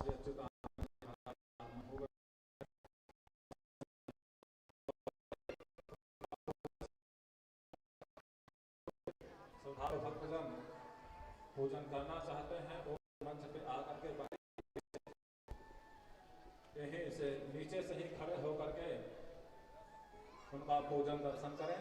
जिस दुकान में भक्तजन पूजन करना चाहते हैं वो मंच पे आकर के यहीं से नीचे से ही खड़े होकर के उनका पूजन दर्शन करें।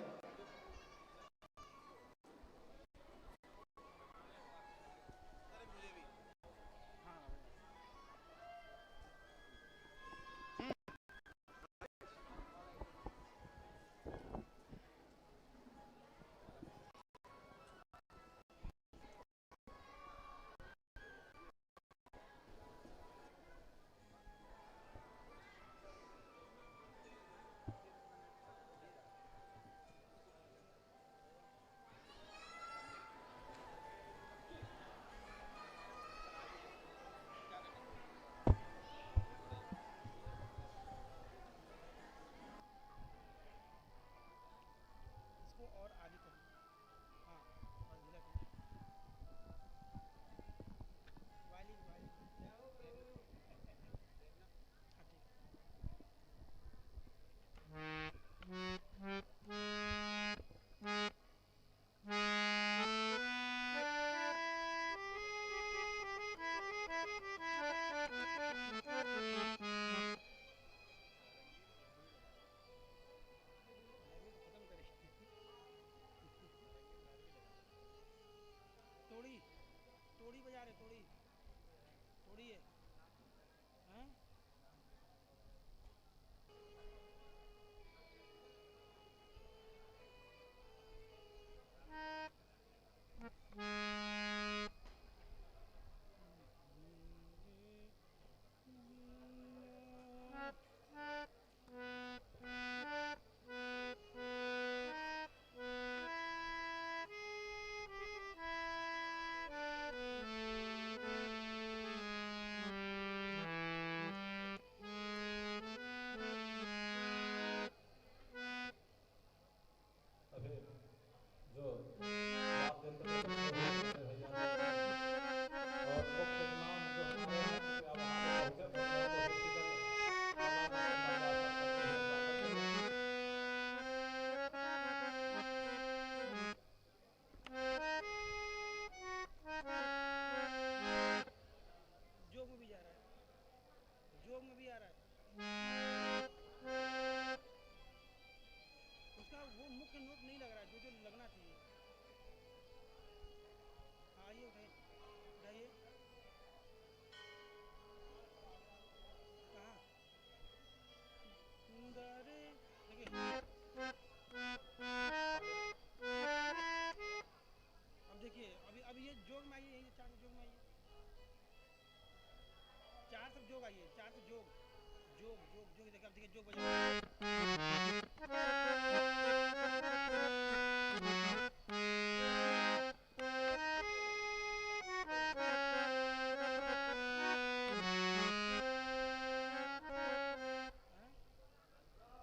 तोड़ी बजा रहे, तोड़ी तोड़ी है। हैं? जोग में भी जा रहा है, जोग में भी आ रहा है। उसका वो मुख्य नोट नहीं लग रहा है, जो जो लगना चाहिए। आइए उठाइए, उठाइए। कहाँ? सुंदरे देखिए, अब देखिए, अभी ये जोग में आइए, यही चार जोग में आइए, चार सब जोग आइए, चार से जोग जोग जोग जोग देखिए, अब देखिए जोग बजा।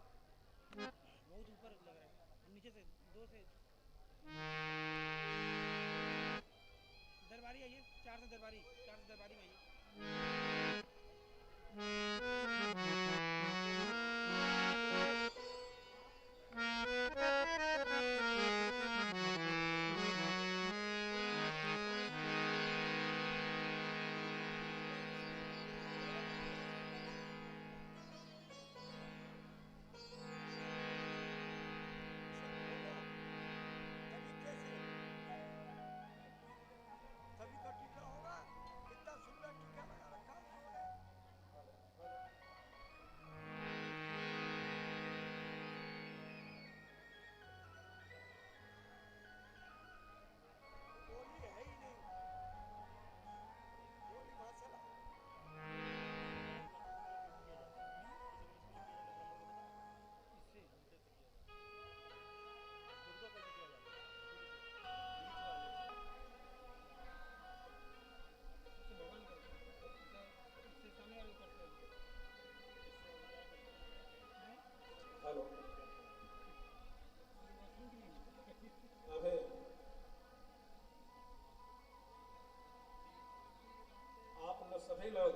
बहुत ऊपर लग रहा है, नीचे से दो से दरबारी आइए, चार से दरबारी, चार से दरबारी में आइए। आप लोग सभी लोग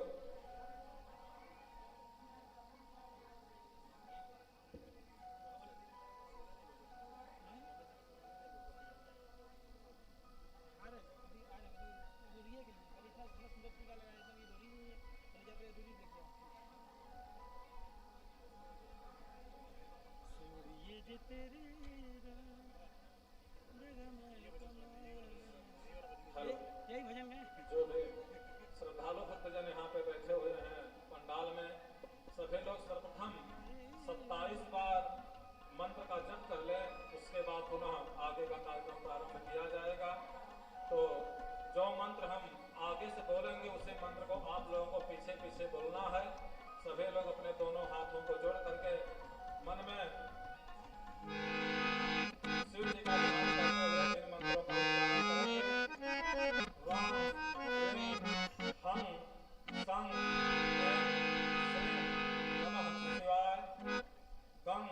सुंदर टीका लगाया एकदम, ये धरी हुई है, और जब ये दूरी देखो छोड़िए जे तेरे हेलो, यही भजन है। जो भी श्रद्धालु भक्तजन यहाँ पे बैठे हुए हैं पंडाल में, सभी लोग सर्वप्रथम 27 बार मंत्र का जप कर ले, उसके बाद पुनः आगे का कार्यक्रम प्रारंभ किया जाएगा। तो जो मंत्र हम आगे से बोलेंगे उसी मंत्र को आप लोगों को पीछे पीछे बोलना है। सभी लोग अपने दोनों हाथों को जोड़ करके मन में शिव जी का ध्यान करते हुए इन मंत्रों का उच्चारण करेंगे। राम ह्रीं हं सं ऐं श्रीं नमः शिवाय। गं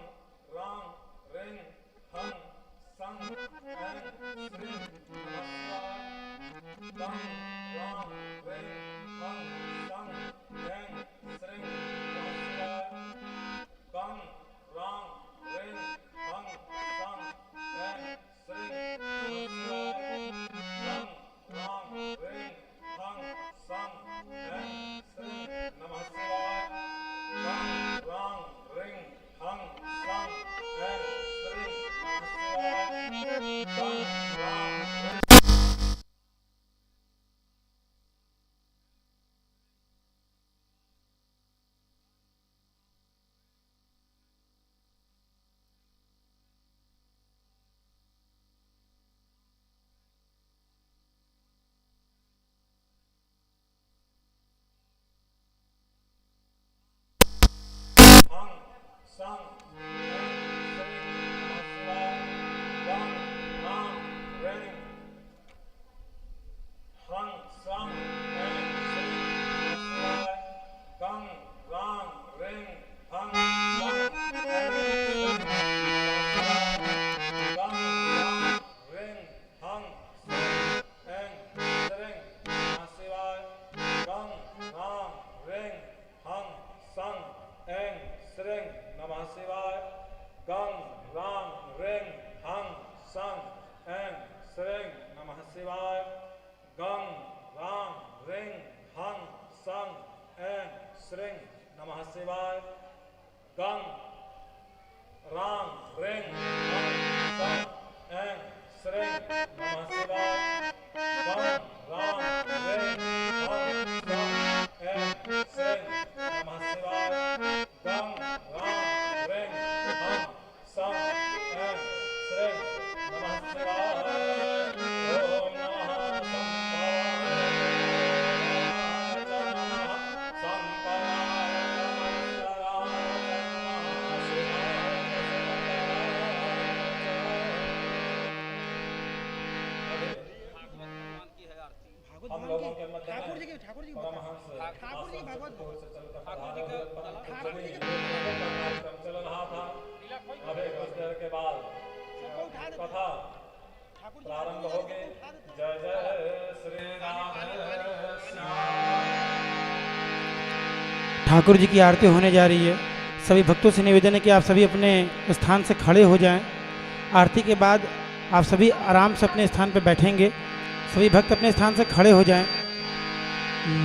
राम ह्रीं हं सं ऐं श्रीं नमः शिवाय। गं राम ह्रीं हं सं ऐं श्रीं नमः शिवाय। गं राम ह्रीं हं सं ऐं श्रीं नमः शिवाय। गं राम ह्रीं हं सं ऐं श्रीं नमः शिवाय। गं राम ह्रीं हं सं ऐं श्रीं नमः शिवाय। गं राम ह्रीं हं सं ऐं श्रीं नमः शिवाय। गं राम ह्रीं हं सं ऐं श्रीं नमः शिवाय। गं राम ह्रीं हं सं ऐं श्रीं नमः शिवाय। गं राम ह्रीं हं सं ऐं श्रीं नमः शिवाय। गं राम ह्रीं हं सं ऐं श्रीं नमः शिवाय। गं राम ह्रीं हं सं ऐं श्रीं नमः शिवाय। गं राम ह्रीं हं सं ऐं श्रीं नमः शिवाय। गं राम ह्रीं हं सं ऐं श्रीं नमः शिवाय। गं राम ह्रीं हं सं ऐं श्रीं नमः शिवाय। गं राम ह्रीं हं सं ऐं श्रीं नमः शिवाय। ओम नमः संपराय भगवान की है आरती। भागवत हम भगवान लोगों की के मध्य में ठाकुर जी की ठाकुर जी की परमहंस ठाकुर जी की भागवत आश्रम से चलकर ठाकुर जी पधारे का हुए परम ठाकुर जी पूजनीय गुरुदेव का कार्यक्रम चल रहा था। अभी कुछ देर के बाद सबको उठा देते कथा ठाकुर जी प्रारंभ सबको होगी। उठा देते हैं। जय जय श्री राम श्याम। ठाकुर जी की आरती होने जा रही है। सभी भक्तों से निवेदन है कि आप सभी अपने स्थान से खड़े हो जाएं। आरती के बाद आप सभी आराम से अपने स्थान पर बैठेंगे। सभी भक्त अपने स्थान से खड़े हो जाएं।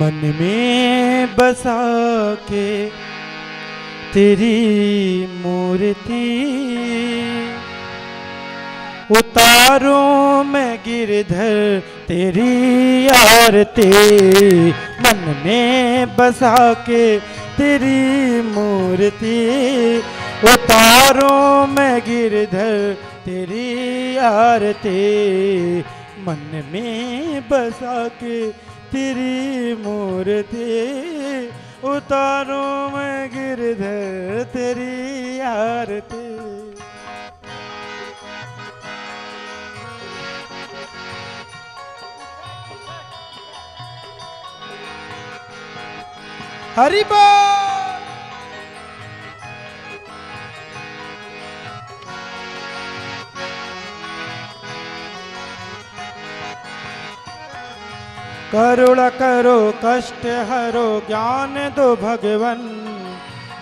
मन में बसा के तेरी मूर्ति उतारो मैं गिरधर तेरी आरती। मन में बसा के तेरी मूर्ति उतारो मैं गिरधर तेरी आरती। मन में बसा के तेरी मूर्ति उतारो मैं गिरधर तेरी आरती। हरि बोल। करुणा करो कष्ट हरो ज्ञान दो भगवन।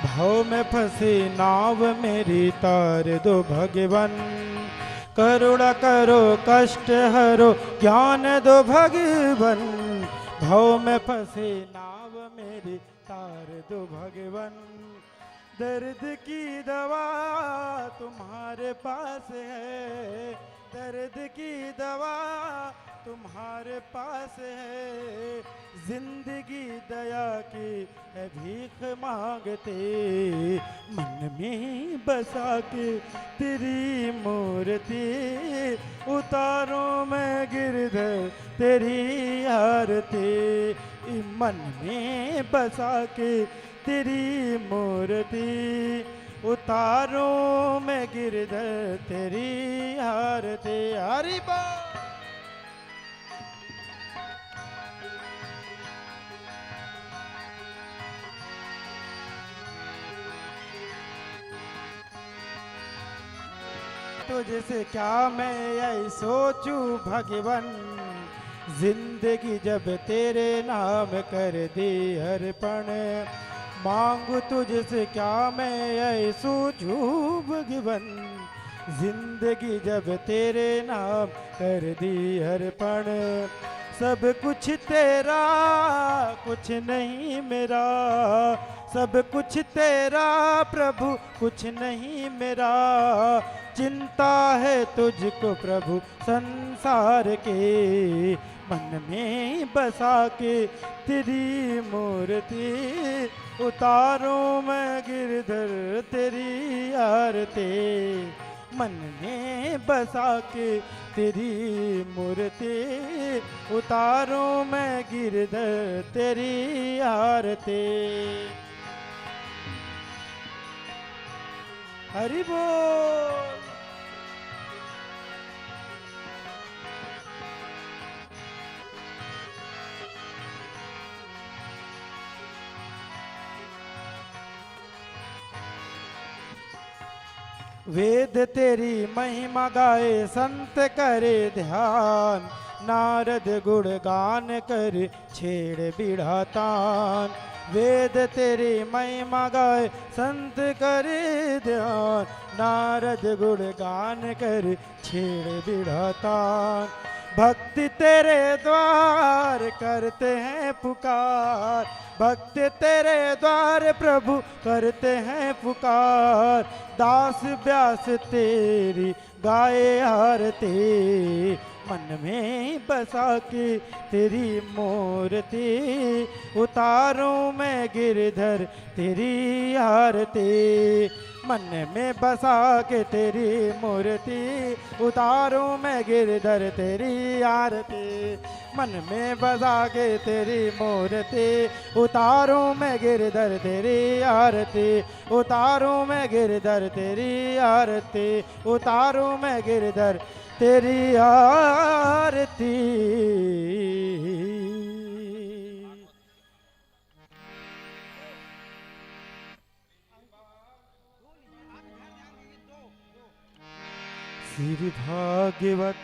भाव में फंसी नाव मेरी तार दो भगवन। करुणा करो कष्ट हरो ज्ञान दो भगवन। भव में फंसे नाव मेरी तार दो भगवन, दर्द की दवा तुम्हारे पास है, दर्द की दवा तुम्हारे पास है, जिंदगी दया की है भीख मांगते, मन में बसा के तेरी मूर्ति उतारो मैं गिरधर तेरी आरती, मन में बसा के तेरी मूर्ति उतारो मैं गिरधर तेरी आरती। हरि बोल। तुझसे क्या मैं यही सोचूं भगवन, जिंदगी जब तेरे नाम कर दी अर्पण, मांगू तुझसे क्या मैं यही सोचूं भगवन, जिंदगी जब तेरे नाम कर दी अर्पण, सब कुछ तेरा कुछ नहीं मेरा, सब कुछ तेरा प्रभु कुछ नहीं मेरा, चिंता है तुझको प्रभु संसार के, मन में बसा के तेरी मूर्ति उतारो मैं गिरधर तेरी आरती, मन में बसा के तेरी मूर्ति उतारो मैं गिरधर तेरी आरती। हरि बोल। वेद तेरी महिमा गाए संत करे ध्यान, नारद गुण गान कर छेड़ बीड़ा तान, वेद तेरी महिमा गाए संत करे ध्यान, नारद गुण गान कर छेड़ बीड़ा तान, भक्ति तेरे द्वार करते हैं पुकार, भक्ति तेरे द्वार प्रभु करते हैं पुकार, दास व्यास तेरी गाए आरती, मन में बसा के तेरी मूर्ति उतारो मैं गिरधर तेरी आरती, मन में बसा के तेरी मूर्ति उतारो मैं गिरधर तेरी आरती, मन में बसा के तेरी मूर्ति उतारो मैं गिरधर तेरी आरती, उतारो मैं गिरधर तेरी आरती, उतारो मैं गिरधर तेरी आरती। श्री भागवत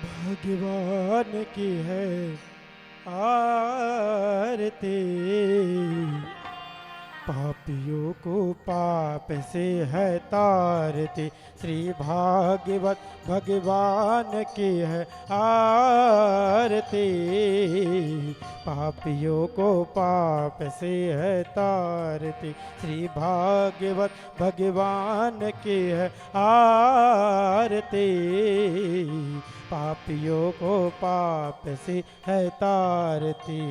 भगवान की है आरती, पापियों को पाप से है तारती, श्री भागवत भगवान की है आरती, पापियों को पाप से है तारती, श्री भागवत भगवान की है आरती, पापियों को पाप से है तारती।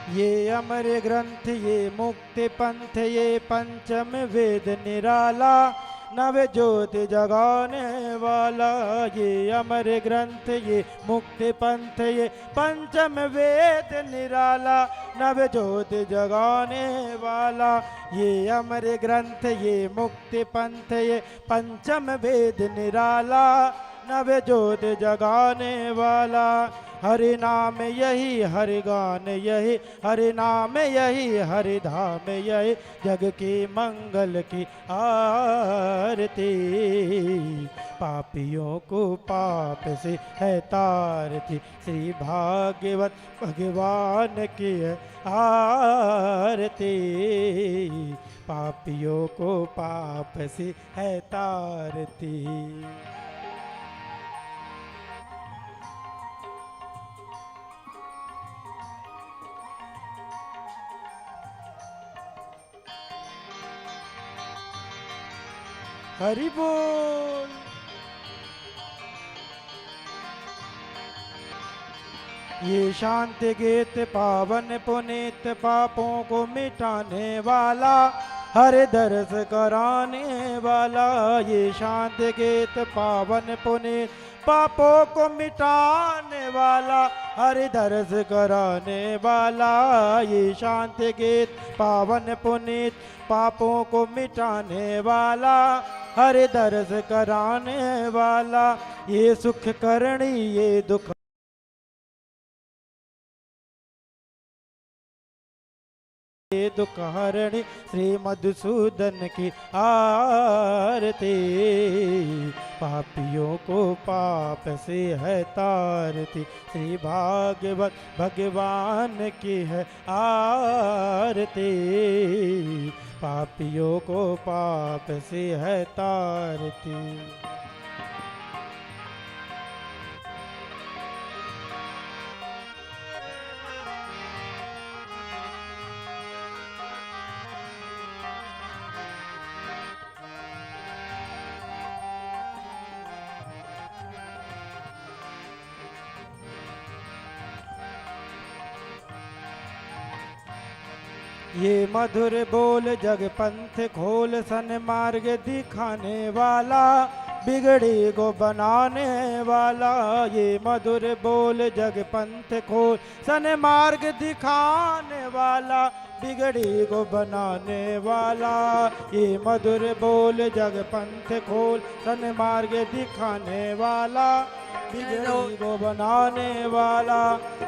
ये अमर ग्रंथ ये मुक्ति पंथ ये पंचम वेद निराला, नव ज्योति जगाने वाला, ये अमर ग्रंथ ये मुक्ति पंथ ये पंचम वेद निराला, नव ज्योति जगाने वाला, ये अमर ग्रंथ ये मुक्ति पंथ ये पंचम वेद निराला, नव ज्योति जगाने वाला, हरि नाम यही हरि गान यही, हरि नाम यही हरि धाम यही, जग की मंगल की आरती। पापियों को पाप से है तारती, श्री भागवत भगवान की है आरती। पापियों को पाप से है तारती। हरि बोल। ये शांति गीत पावन पुनीत, पापों को मिटाने वाला, हर दर्श कराने वाला। ये शांति गीत पावन पुनीत, पापों को मिटाने वाला, हर दर्श कराने वाला। ये शांति गीत पावन पुनीत, पापों को मिटाने वाला, हर दर्श कराने वाला। ये सुख करणी ये दुख ये दुख हरणी, श्री मधुसूदन की आरती। पापियों को पाप से है तारती, श्री भागवत भगवान की है आरती। पापियों को पाप से है तारती। ये मधुर बोल जग पंथ खोल, सन्मार्ग दिखाने वाला, बिगड़ी को बनाने वाला। ये मधुर बोल जग पंथ खोल, सन्मार्ग दिखाने वाला, बिगड़ी को बनाने वाला। ये मधुर बोल जग पंथ खोल, सन्मार्ग दिखाने वाला, बिगड़ी को बनाने वाला।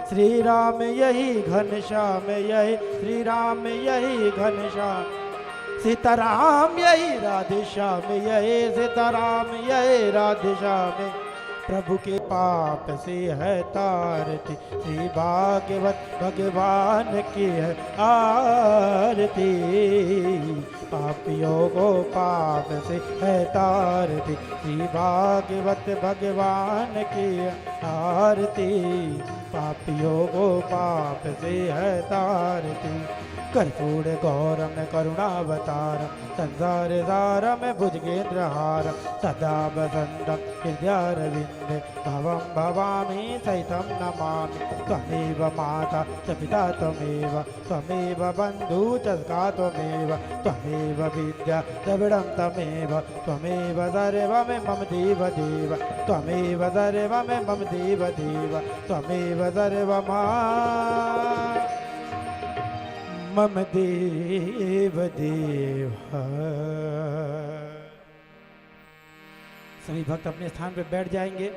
श्री राम यही घनश्याम यही, श्री राम यही घनश्याम, सीताराम यही राधे श्याम यही, सीताराम यही राधे श्याम। प्रभु के पाप से है तारती, श्री भागवत भगवान की है आरती। पापियों को पाप से है तारती, श्री भागवत भगवान की है आरती। पापियों को पाप से है तारती। कर्पूर गौरम करुणावतारम, संसार सारम भुजगेन्द्रहारम, सदा वसंतम हृदयारविंदे, भवं भवामि सहितं नमामि। त्वमेव माता च पिता त्वमेव, त्वमेव बन्धु च सखा त्वमेव, त्वमेव विद्या द्रविडं त्वमेव, त्वमेव सर्वं मम देव देव, त्वमेव सर्वं मम देव देव, त्वमेव सर्वं मम देव देव। सभी भक्त अपने स्थान पर बैठ जाएंगे।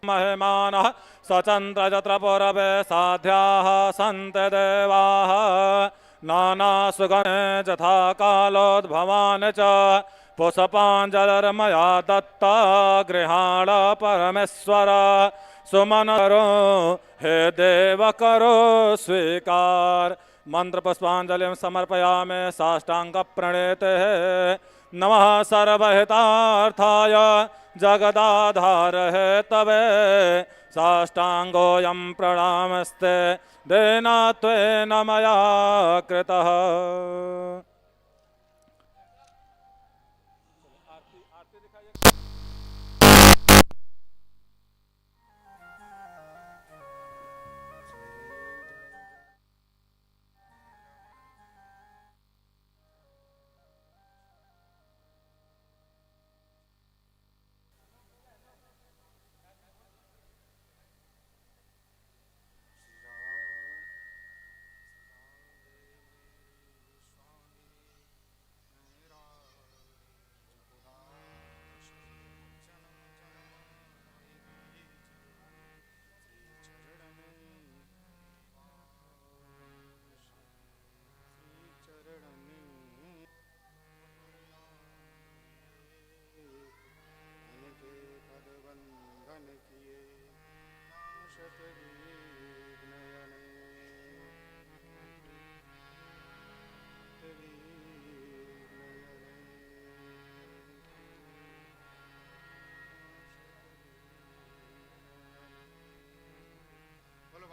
महिमानः स्वचन्द्र जत्र पौरवे साध्याः सन्त देवाः, नानासुगणे यथा कालोद्भवान् च, पुष्पाञ्जलिर्मया दत्ता गृहाण परमेश्वर। सुमनरो हे देव करो स्वीकार। मंत्र पुष्पांजलिं समर्पयामि साष्टांग प्रणेते। नमः सर्वहितार्थाय जगदाधार है तवे, साष्टांगोऽयं प्रणामस्ते देना त्वेन मया कृतः।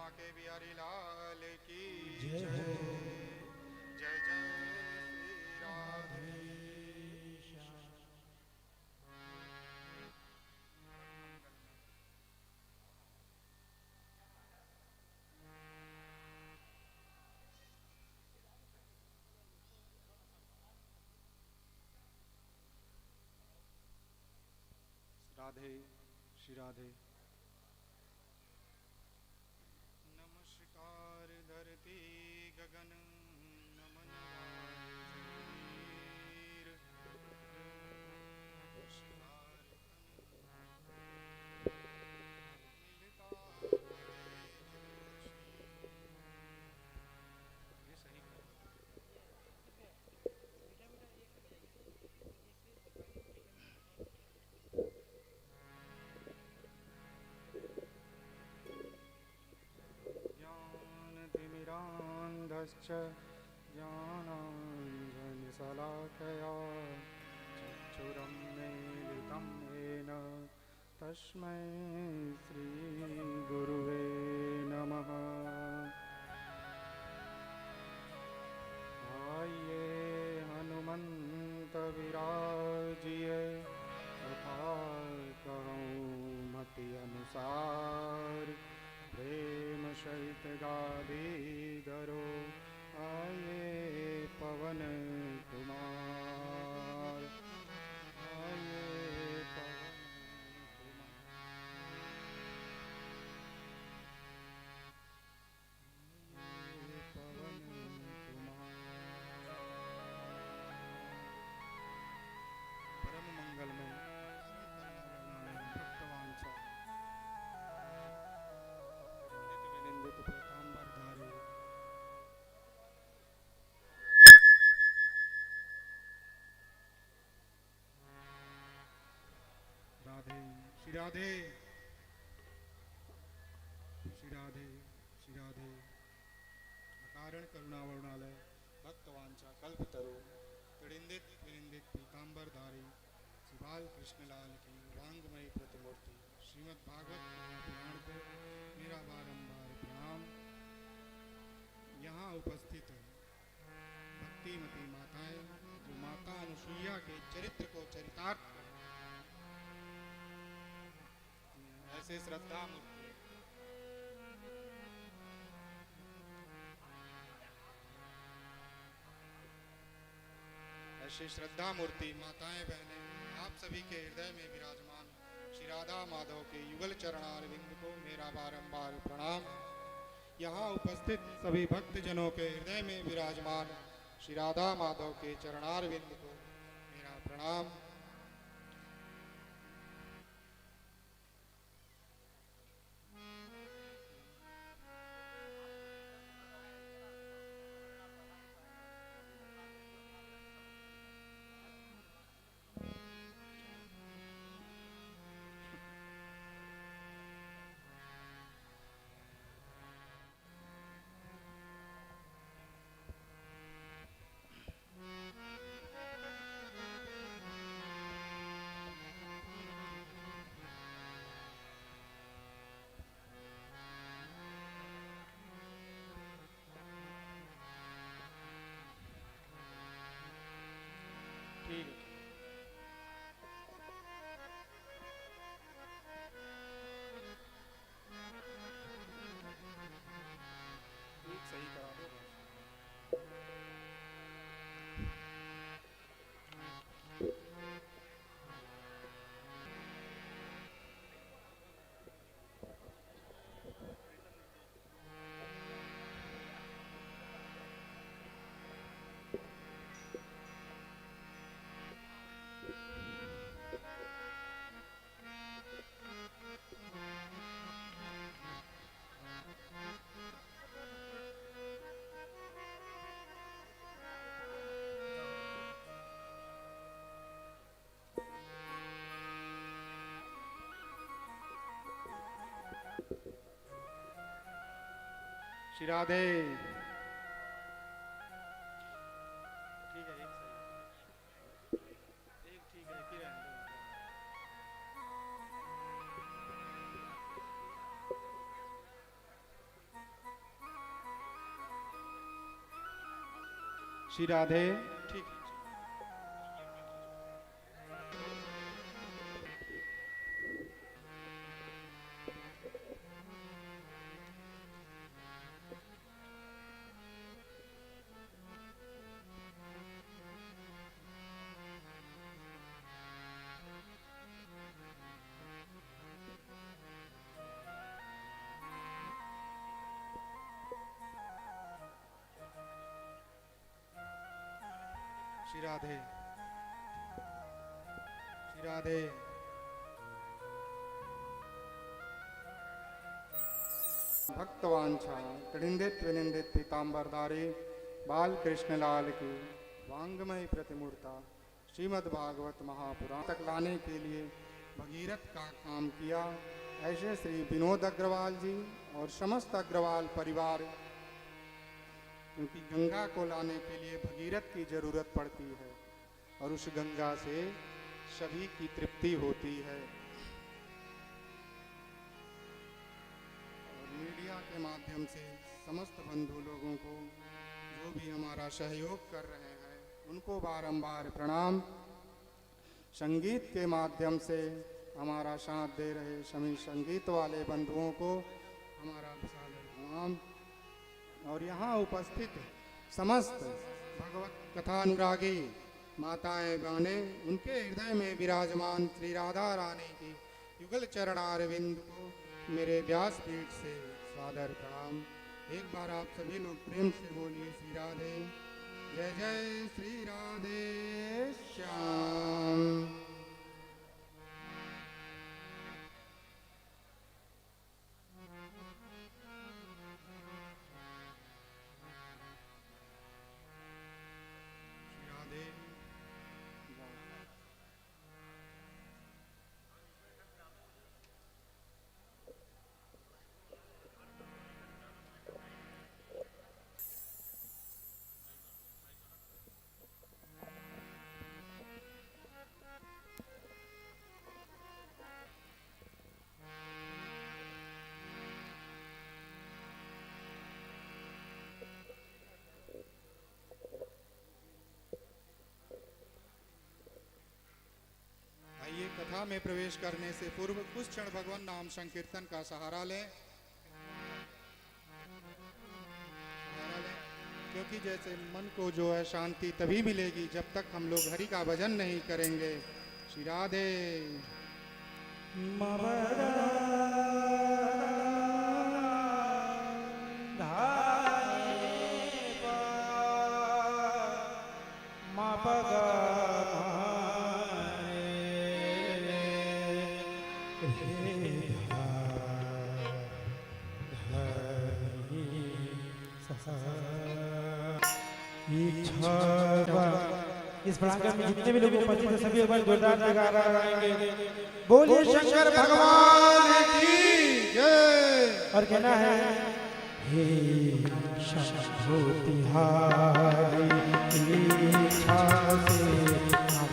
बांके बिहारी लाल की जय जय। हो। जय जय श्री राधे। राधे श्री राधे। नमस्कार धरती गगन नमन वायुर नमस्कार मिलता ये सही ज्ञानतिमिरान्धश्च ज्ञानाञ्जनशलाकया चक्षुरुन्मीलितं येन तस्मै श्रीगुरुवे नमः। आइए हनुमंत विराजिए तथा कहूँ मति अनुसार प्रेम सहित गादी धरो आइए पवन कुमार। आइए पवन कुमार। आइए पवन कुमार। परम मंगलमय भक्तवांछा विनिंदित पीतांबरधारी राधे श्री राधे श्री राधे श्री राधे। अकारण करुणावरुणालय भक्तवांछा कल्पतरु त्रिंदित विनिंदित पीतांबरधारी श्री बाल कृष्णलाल की वांगमयी प्रतिमूर्ति श्रीमद् भागवत पुराण को मेरा बारंबार प्रणाम। यहाँ उपस्थित भक्तिमती माताएं जो माता अनुसुईया के चरित्र को चरितार्थ ऐसे श्रद्धा मूर्ति ऐसे श्रद्धा मूर्ति माताएं बहनें आप सभी के हृदय में विराजमान श्री राधा माधव के युगल चरणारविंद को मेरा बारंबार प्रणाम। यहाँ उपस्थित सभी भक्तजनों के हृदय में विराजमान श्री राधा माधव के चरणारविंद को मेरा प्रणाम। ठीक है। ठीक सही करा दो बस। श्री राधे। ठीक है एक सही एक ठीक है एक ही रहने दो। श्री राधे। ठीक है। श्री राधे। श्री राधे। भक्तवांछा त्रिनिंदित विनिंदित पीताम्बरधारी बाल कृष्णलाल की वांगमय प्रतिमूर्ता श्रीमद् भागवत महापुराण तक लाने के लिए भगीरथ का काम किया। ऐसे श्री विनोद अग्रवाल जी और समस्त अग्रवाल परिवार, क्योंकि गंगा को लाने के लिए भगीरथ की जरूरत पड़ती है और उस गंगा से सभी की तृप्ति होती है। और मीडिया के माध्यम से समस्त बंधु लोगों को जो भी हमारा सहयोग कर रहे हैं उनको बारंबार प्रणाम। संगीत के माध्यम से हमारा साथ दे रहे सभी संगीत वाले बंधुओं को हमारा विशाल प्रणाम। और यहाँ उपस्थित समस्त भगवत कथानुरागी माताएं बहनें, उनके हृदय में विराजमान श्री राधा रानी की युगल चरणारविंद को मेरे व्यासपीठ से सादर प्रणाम। एक बार आप सभी लोग प्रेम से बोलिए श्री राधे। जय जय श्री राधे श्याम। कथा में प्रवेश करने से पूर्व कुछ क्षण भगवान नाम संकीर्तन का सहारा लें, क्योंकि जैसे मन को जो है शांति तभी मिलेगी जब तक हम लोग हरि का भजन नहीं करेंगे। श्री राधे। इस प्रांगण में जितने भी लोग उपस्थित हैं सभी एक बार जोरदार जयकारा लगाएंगे। बोलिए शंकर भगवान की जय। और कहना है हे शंभो तिहारी इच्छा से हम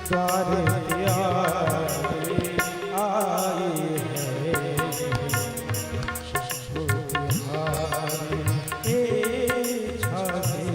द्वारे आए हैं। शंभो तिहारी इच्छा से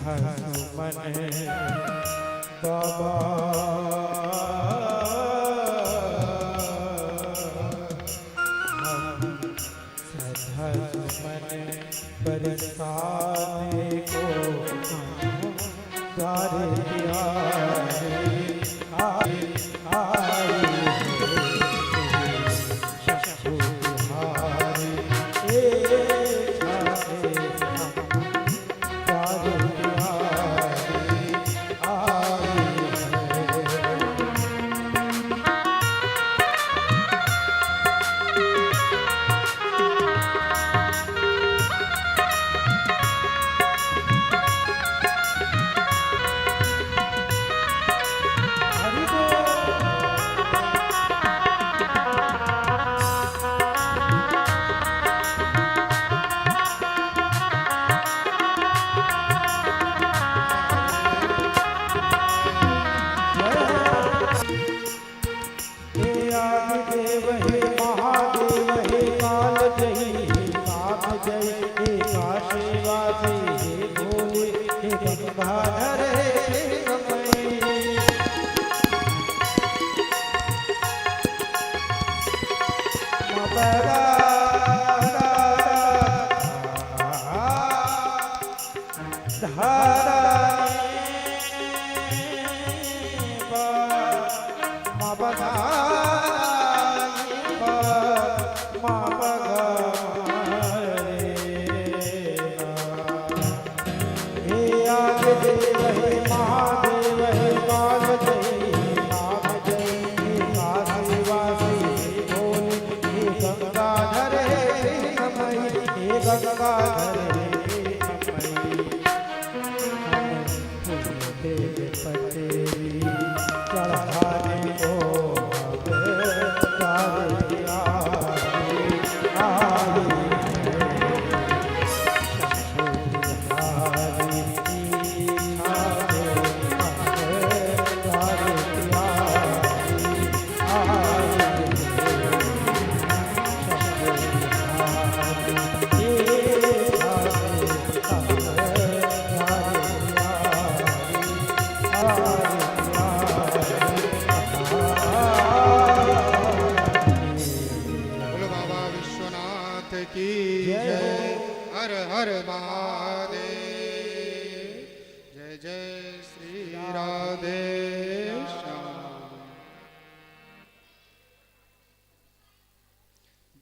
सुमन बाबा हम श्रद्धा सुमन बरसाने को द्वारे आए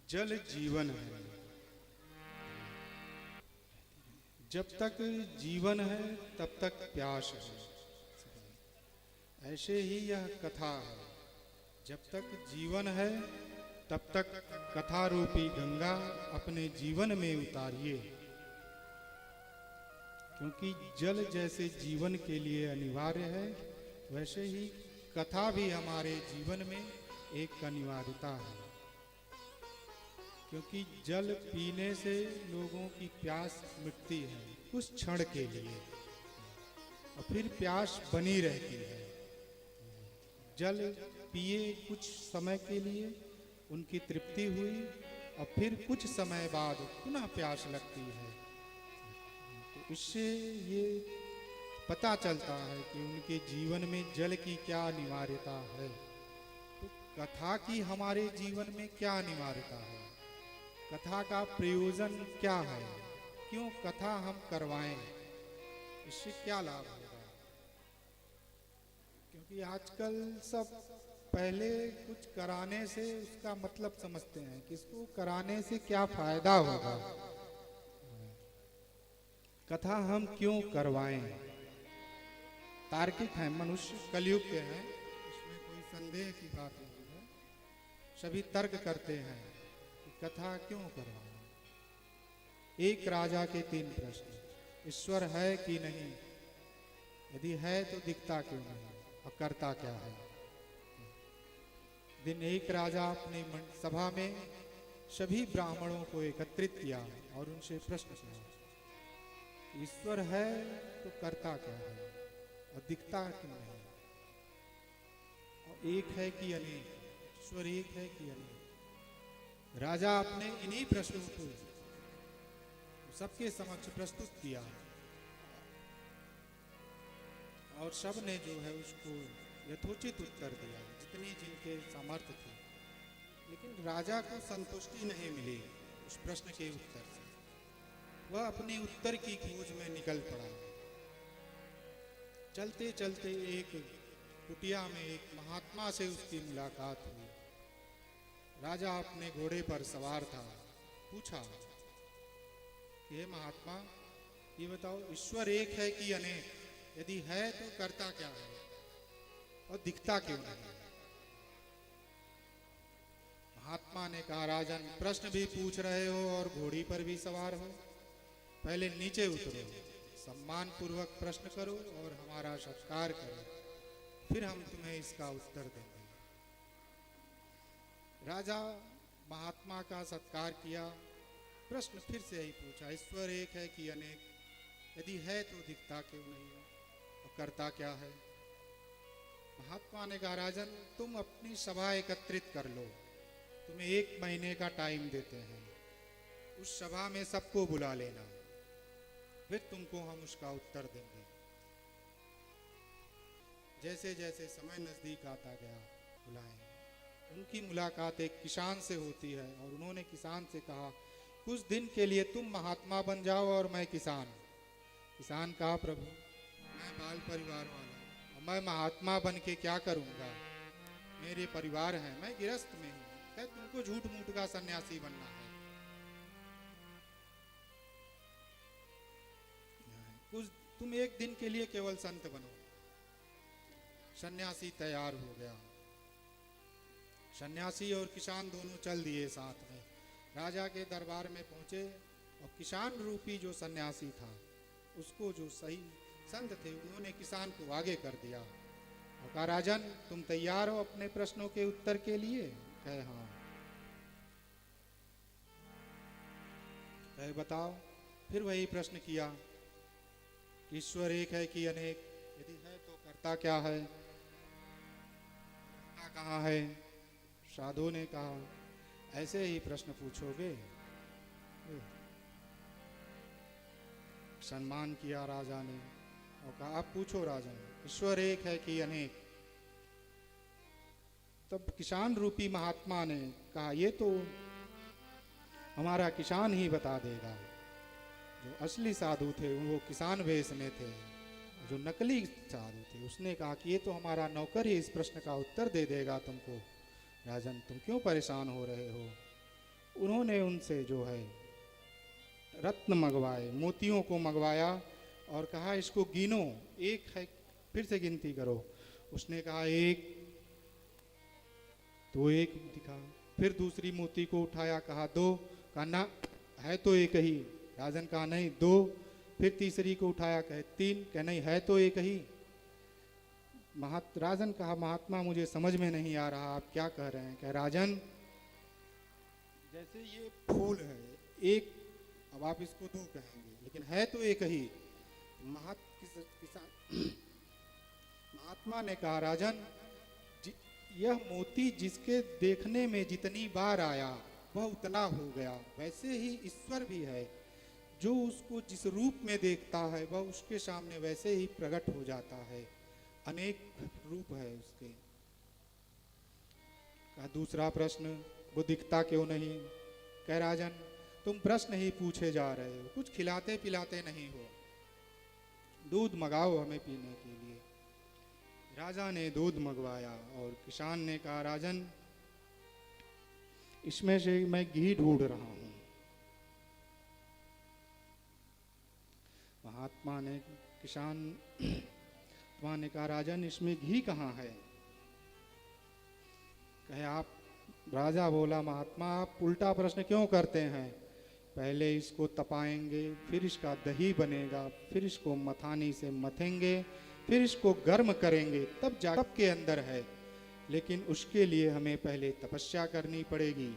जल जीवन है। जब तक जीवन है तब तक प्यास है। ऐसे ही यह कथा है। जब तक जीवन है तब तक कथा रूपी गंगा अपने जीवन में उतारिए, क्योंकि जल जैसे जीवन के लिए अनिवार्य है, वैसे ही कथा भी हमारे जीवन में एक अनिवार्यता है। क्योंकि जल पीने से लोगों की प्यास मिटती है कुछ क्षण के लिए, और फिर प्यास बनी रहती है। जल पिए कुछ समय के लिए, उनकी तृप्ति हुई, और फिर कुछ समय बाद पुनः प्यास लगती है। तो इससे ये पता चलता है कि उनके जीवन में जल की क्या अनिवार्यता है। तो कथा की हमारे जीवन में क्या अनिवार्यता है, कथा का प्रयोजन क्या है, क्यों कथा हम करवाएं, इससे क्या लाभ होगा। क्योंकि आजकल सब पहले कुछ कराने से उसका मतलब समझते हैं कि इसको कराने से क्या फायदा होगा। कथा हम क्यों करवाएं, तार्किक है, मनुष्य कलयुग के हैं, इसमें कोई संदेह की बात नहीं है। सभी तर्क करते हैं कथा क्यों करवाएं। एक राजा के 3 प्रश्न, ईश्वर है कि नहीं, यदि है तो दिखता क्यों नहीं, और करता क्या है। दिन एक राजा अपने सभा में सभी ब्राह्मणों को एकत्रित किया और उनसे प्रश्न किया, ईश्वर है तो करता क्या है और दिखता क्यों नहीं, और एक है कि अनेक, ईश्वर एक है कि अनेक। राजा अपने इन्हीं प्रश्नों को सबके समक्ष प्रस्तुत किया। और सब ने जो है उसको यथोचित उत्तर दिया जितनी जिनके सामर्थ्य थी, लेकिन राजा को संतुष्टि नहीं मिली उस प्रश्न के उत्तर से। वह अपने उत्तर की खोज में निकल पड़ा। चलते चलते एक कुटिया में एक महात्मा से उसकी मुलाकात हुई। राजा अपने घोड़े पर सवार था। पूछा, हे महात्मा, ये बताओ, ईश्वर एक है कि अनेक? यदि है तो करता क्या है और दिखता क्यों नहीं? महात्मा ने कहा, राजन, प्रश्न भी पूछ रहे हो और घोड़ी पर भी सवार हो। पहले नीचे उतरो, सम्मान पूर्वक प्रश्न करो और हमारा सत्कार करो, फिर हम तुम्हें इसका उत्तर देंगे। राजा महात्मा का सत्कार किया। प्रश्न फिर से यही पूछा, ईश्वर एक है कि अनेक? यदि है तो दिखता क्यों नहीं है और करता क्या है? महात्मा ने कहा, राजन, तुम अपनी सभा एकत्रित कर लो, तुम्हें 1 महीने का टाइम देते हैं। उस सभा में सबको बुला लेना, फिर तुमको हम उसका उत्तर देंगे। जैसे जैसे समय नजदीक आता गया, बुलाएंगे। उनकी मुलाकात एक किसान से होती है और उन्होंने किसान से कहा, कुछ दिन के लिए तुम महात्मा बन जाओ और मैं किसान। किसान कहा, प्रभु, मैं बाल परिवार वाला और मैं महात्मा बन के क्या करूंगा? मेरे परिवार हैं, मैं गृहस्थ में हूँ। क्या तुमको झूठ मूठ का सन्यासी बनना है? कुछ तुम 1 दिन के लिए केवल संत बनो। सन्यासी तैयार हो गया। सन्यासी और किसान दोनों चल दिए साथ में। राजा के दरबार में पहुंचे और किसान रूपी जो सन्यासी था, उसको जो सही संत थे, उन्होंने किसान को आगे कर दिया और कहा, राजन, तुम तैयार हो अपने प्रश्नों के उत्तर के लिए? कहे, हाँ। कहे, बताओ। फिर वही प्रश्न किया, ईश्वर एक है कि अनेक? यदि है तो करता क्या है? करता कहाँ है? साधु ने कहा, ऐसे ही प्रश्न पूछोगे? सम्मान किया राजा ने और कहा, आप पूछो राजन, ईश्वर एक है कि अनेक? तब किसान रूपी महात्मा ने कहा, ये तो हमारा किसान ही बता देगा। जो असली साधु थे वो किसान वेश में थे, जो नकली साधु थे उसने कहा कि ये तो हमारा नौकर ही इस प्रश्न का उत्तर दे देगा तुमको। राजन, तुम क्यों परेशान हो रहे हो? उन्होंने उनसे जो है रत्न मंगवाए, मोतियों को मंगवाया और कहा, इसको गिनो, 1 है, फिर से गिनती करो। उसने कहा 1, तो 1 दिखा। फिर दूसरी मोती को उठाया, कहा 2, कहा ना, है तो 1 ही। राजन कहा, नहीं 2। फिर तीसरी को उठाया, कहे 3, कहे नहीं, है तो 1 ही। राजन कहा, महात्मा, मुझे समझ में नहीं आ रहा, आप क्या कह रहे हैं? कहे, राजन, जैसे ये फूल है 1, अब आप इसको 2 कहेंगे, लेकिन है तो 1 ही। महात्मा ने कहा, राजन, यह मोती जिसके देखने में जितनी बार आया वह उतना हो गया। वैसे ही ईश्वर भी है, जो उसको जिस रूप में देखता है वह उसके सामने वैसे ही प्रकट हो जाता है। अनेक रूप है उसके। कहा, दूसरा प्रश्न, वो दिखता क्यों नहीं? कह, राजन, तुम प्रश्न ही पूछे जा रहे हो, कुछ खिलाते पिलाते नहीं हो। दूध मंगाओ हमें पीने के लिए। राजा ने दूध मंगवाया और किसान ने कहा, राजन, इसमें से मैं घी ढूंढ रहा हूं। महात्मा ने ने कहा, राजन, इसमें घी कहाँ है? कहे, आप। राजा बोला, महात्मा, आप उल्टा प्रश्न क्यों करते हैं? पहले इसको तपाएंगे, फिर इसका दही बनेगा, फिर इसको मथानी से मथेंगे, फिर इसको गर्म करेंगे, तब जा के अंदर है। लेकिन उसके लिए हमें पहले तपस्या करनी पड़ेगी,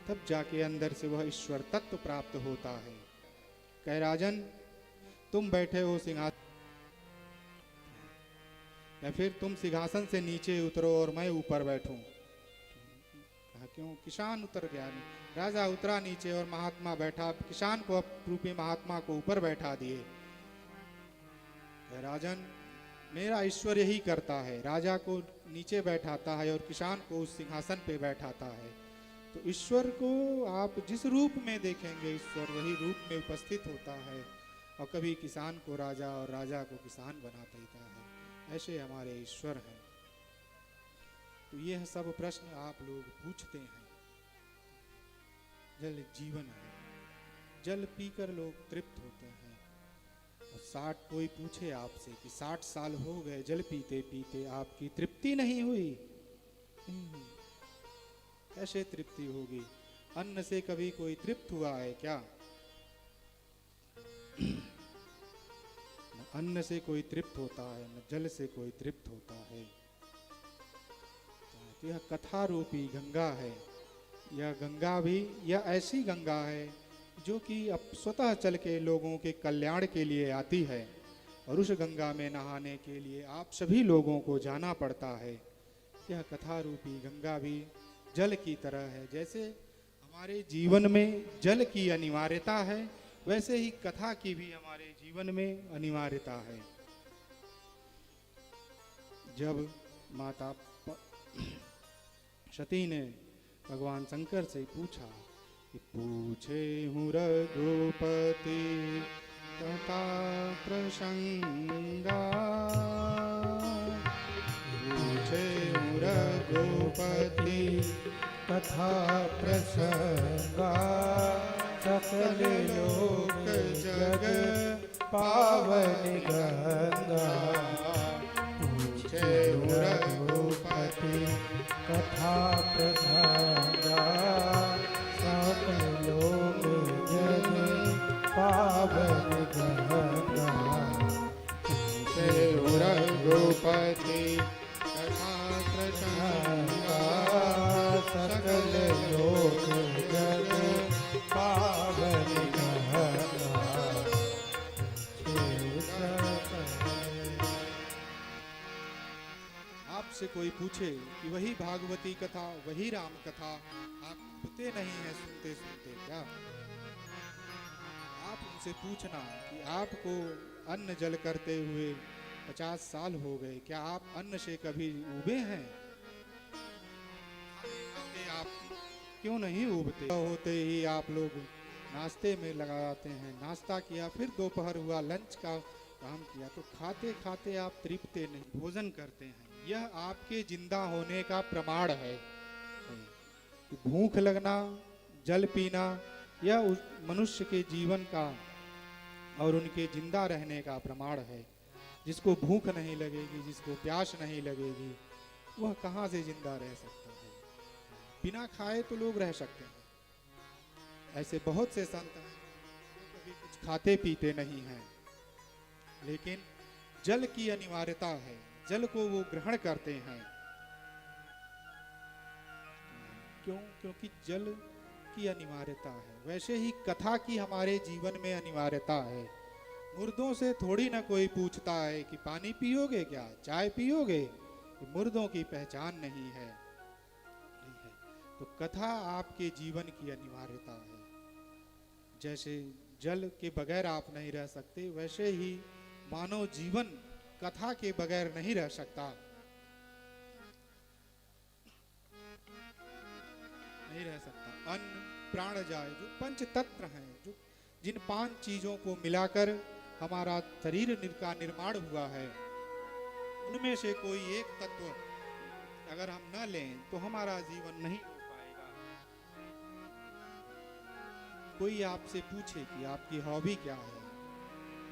तब जाके अंदर से वह ईश्वर तत्व प्राप्त होता है। कहे, राजन, तुम बैठे हो सिंहासन, या फिर तुम सिंहासन से नीचे उतरो और मैं ऊपर बैठूं? कहा, क्यों? किसान उतर गया। राजा उतरा नीचे और महात्मा बैठा। किसान को रूपी महात्मा को ऊपर बैठा दिए। राजन, मेरा ईश्वर यही करता है, राजा को नीचे बैठाता है और किसान को उस सिंहासन पे बैठाता है। तो ईश्वर को आप जिस रूप में देखेंगे, ईश्वर वही रूप में उपस्थित होता है, और कभी किसान को राजा और राजा को किसान बना देता है। ऐसे हमारे ईश्वर हैं। तो यह सब प्रश्न आप लोग पूछते हैं। जल जीवन है, जल पीकर लोग तृप्त होते हैं। 60 कोई पूछे आपसे कि 60 साल हो गए जल पीते पीते आपकी तृप्ति नहीं हुई, कैसे तृप्ति होगी? अन्न से कभी कोई तृप्त हुआ है क्या? न अन्न से कोई तृप्त होता है, न जल से कोई तृप्त होता है। तो यह कथा रूपी गंगा है। यह गंगा भी यह ऐसी गंगा है जो कि अब स्वतः चल के लोगों के कल्याण के लिए आती है, और उस गंगा में नहाने के लिए आप सभी लोगों को जाना पड़ता है। यह कथा रूपी गंगा भी जल की तरह है। जैसे हमारे जीवन में जल की अनिवार्यता है, वैसे ही कथा की भी हमारे जीवन में अनिवार्यता है। जब माता सती ने भगवान शंकर से पूछा कि पूछे हूँ रघुपति कथा प्रसंगा, पूछे हूँ रघुपति कथा प्रसंगा, सकल लोक जग पावन गंगा। पूछे हूँ रघुपति कथा प्रसंगा, सकल लोक जग पावन गंगा। पूछे हूँ रघुपति कथा प्रसंगा, सकल लोक जग पावन गंगा। आपसे कोई पूछे कि वही भागवती कथा, वही राम कथा आप सुनते नहीं है, सुनते सुनते क्या? आप उनसे पूछना कि आपको अन्न जल करते हुए 50 साल हो गए, क्या आप अन्न से कभी उबे हैं? आप क्यों नहीं उबते? होते ही आप लोग नाश्ते में लगा जाते हैं। नाश्ता किया, फिर दोपहर हुआ, लंच का काम किया, तो खाते खाते आप तृप्ते नहीं, भोजन करते हैं। यह आपके जिंदा होने का प्रमाण है। भूख लगना, जल पीना, यह उस मनुष्य के जीवन का और उनके जिंदा रहने का प्रमाण है। जिसको भूख नहीं लगेगी, जिसको प्यास नहीं लगेगी, वह कहाँ से जिंदा रह सकता है? बिना खाए तो लोग रह सकते हैं। ऐसे बहुत से संत हैं जो कभी कुछ खाते पीते नहीं हैं, लेकिन जल की अनिवार्यता है, जल को वो ग्रहण करते हैं। क्यों? क्योंकि जल की अनिवार्यता है। वैसे ही कथा की हमारे जीवन में अनिवार्यता है। मुर्दों से थोड़ी ना कोई पूछता है कि पानी पियोगे क्या, चाय पियोगे? मुर्दों की पहचान नहीं है। तो कथा आपके जीवन की अनिवार्यता है। जैसे जल के बगैर आप नहीं रह सकते, वैसे ही मानव जीवन कथा के बगैर नहीं रह सकता, नहीं रह सकता। अन्न प्राण जाए, जो पंच तत्व हैं, जो जिन 5 चीजों को मिलाकर हमारा शरीर का निर्माण हुआ है, उनमें से कोई एक तत्व अगर हम न लें तो हमारा जीवन नहीं हो पाएगा। कोई आपसे पूछे कि आपकी हॉबी क्या है,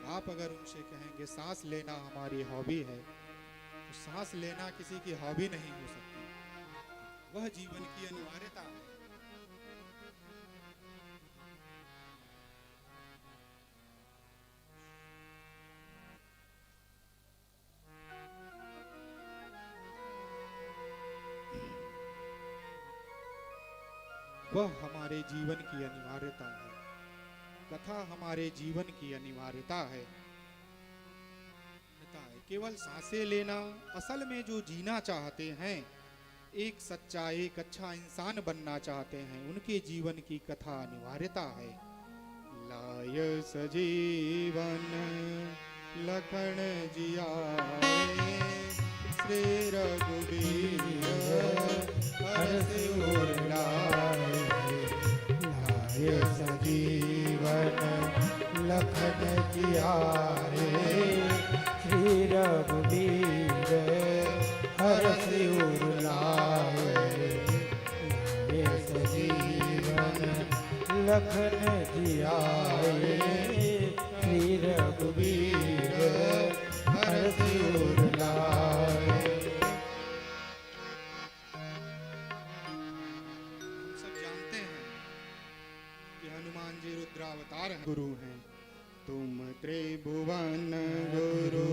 आप अगर उनसे कहेंगे सांस लेना हमारी हॉबी है, तो सांस लेना किसी की हॉबी नहीं हो सकती, वह जीवन की अनिवार्यता है। वह हमारे जीवन की अनिवार्यता है। कथा हमारे जीवन की अनिवार्यता है। केवल सांसें लेना, असल में जो जीना चाहते हैं, एक सच्चा, एक अच्छा इंसान बनना चाहते हैं, उनके जीवन की कथा अनिवार्यता है। लाय सजीवन लखन जियाए, श्री रघुवीर हर्ष उर लाए, लाए सजीवन लखन जियारे। श्री रघुवीर हर्ष उर लाए, लाए सजीवन लखन जियारे। श्री रघुवीर हर्ष उर लाए। हम सब जानते हैं कि हनुमान जी रुद्रावतार हैं, गुरु हैं। तुम त्रिभुवन गुरु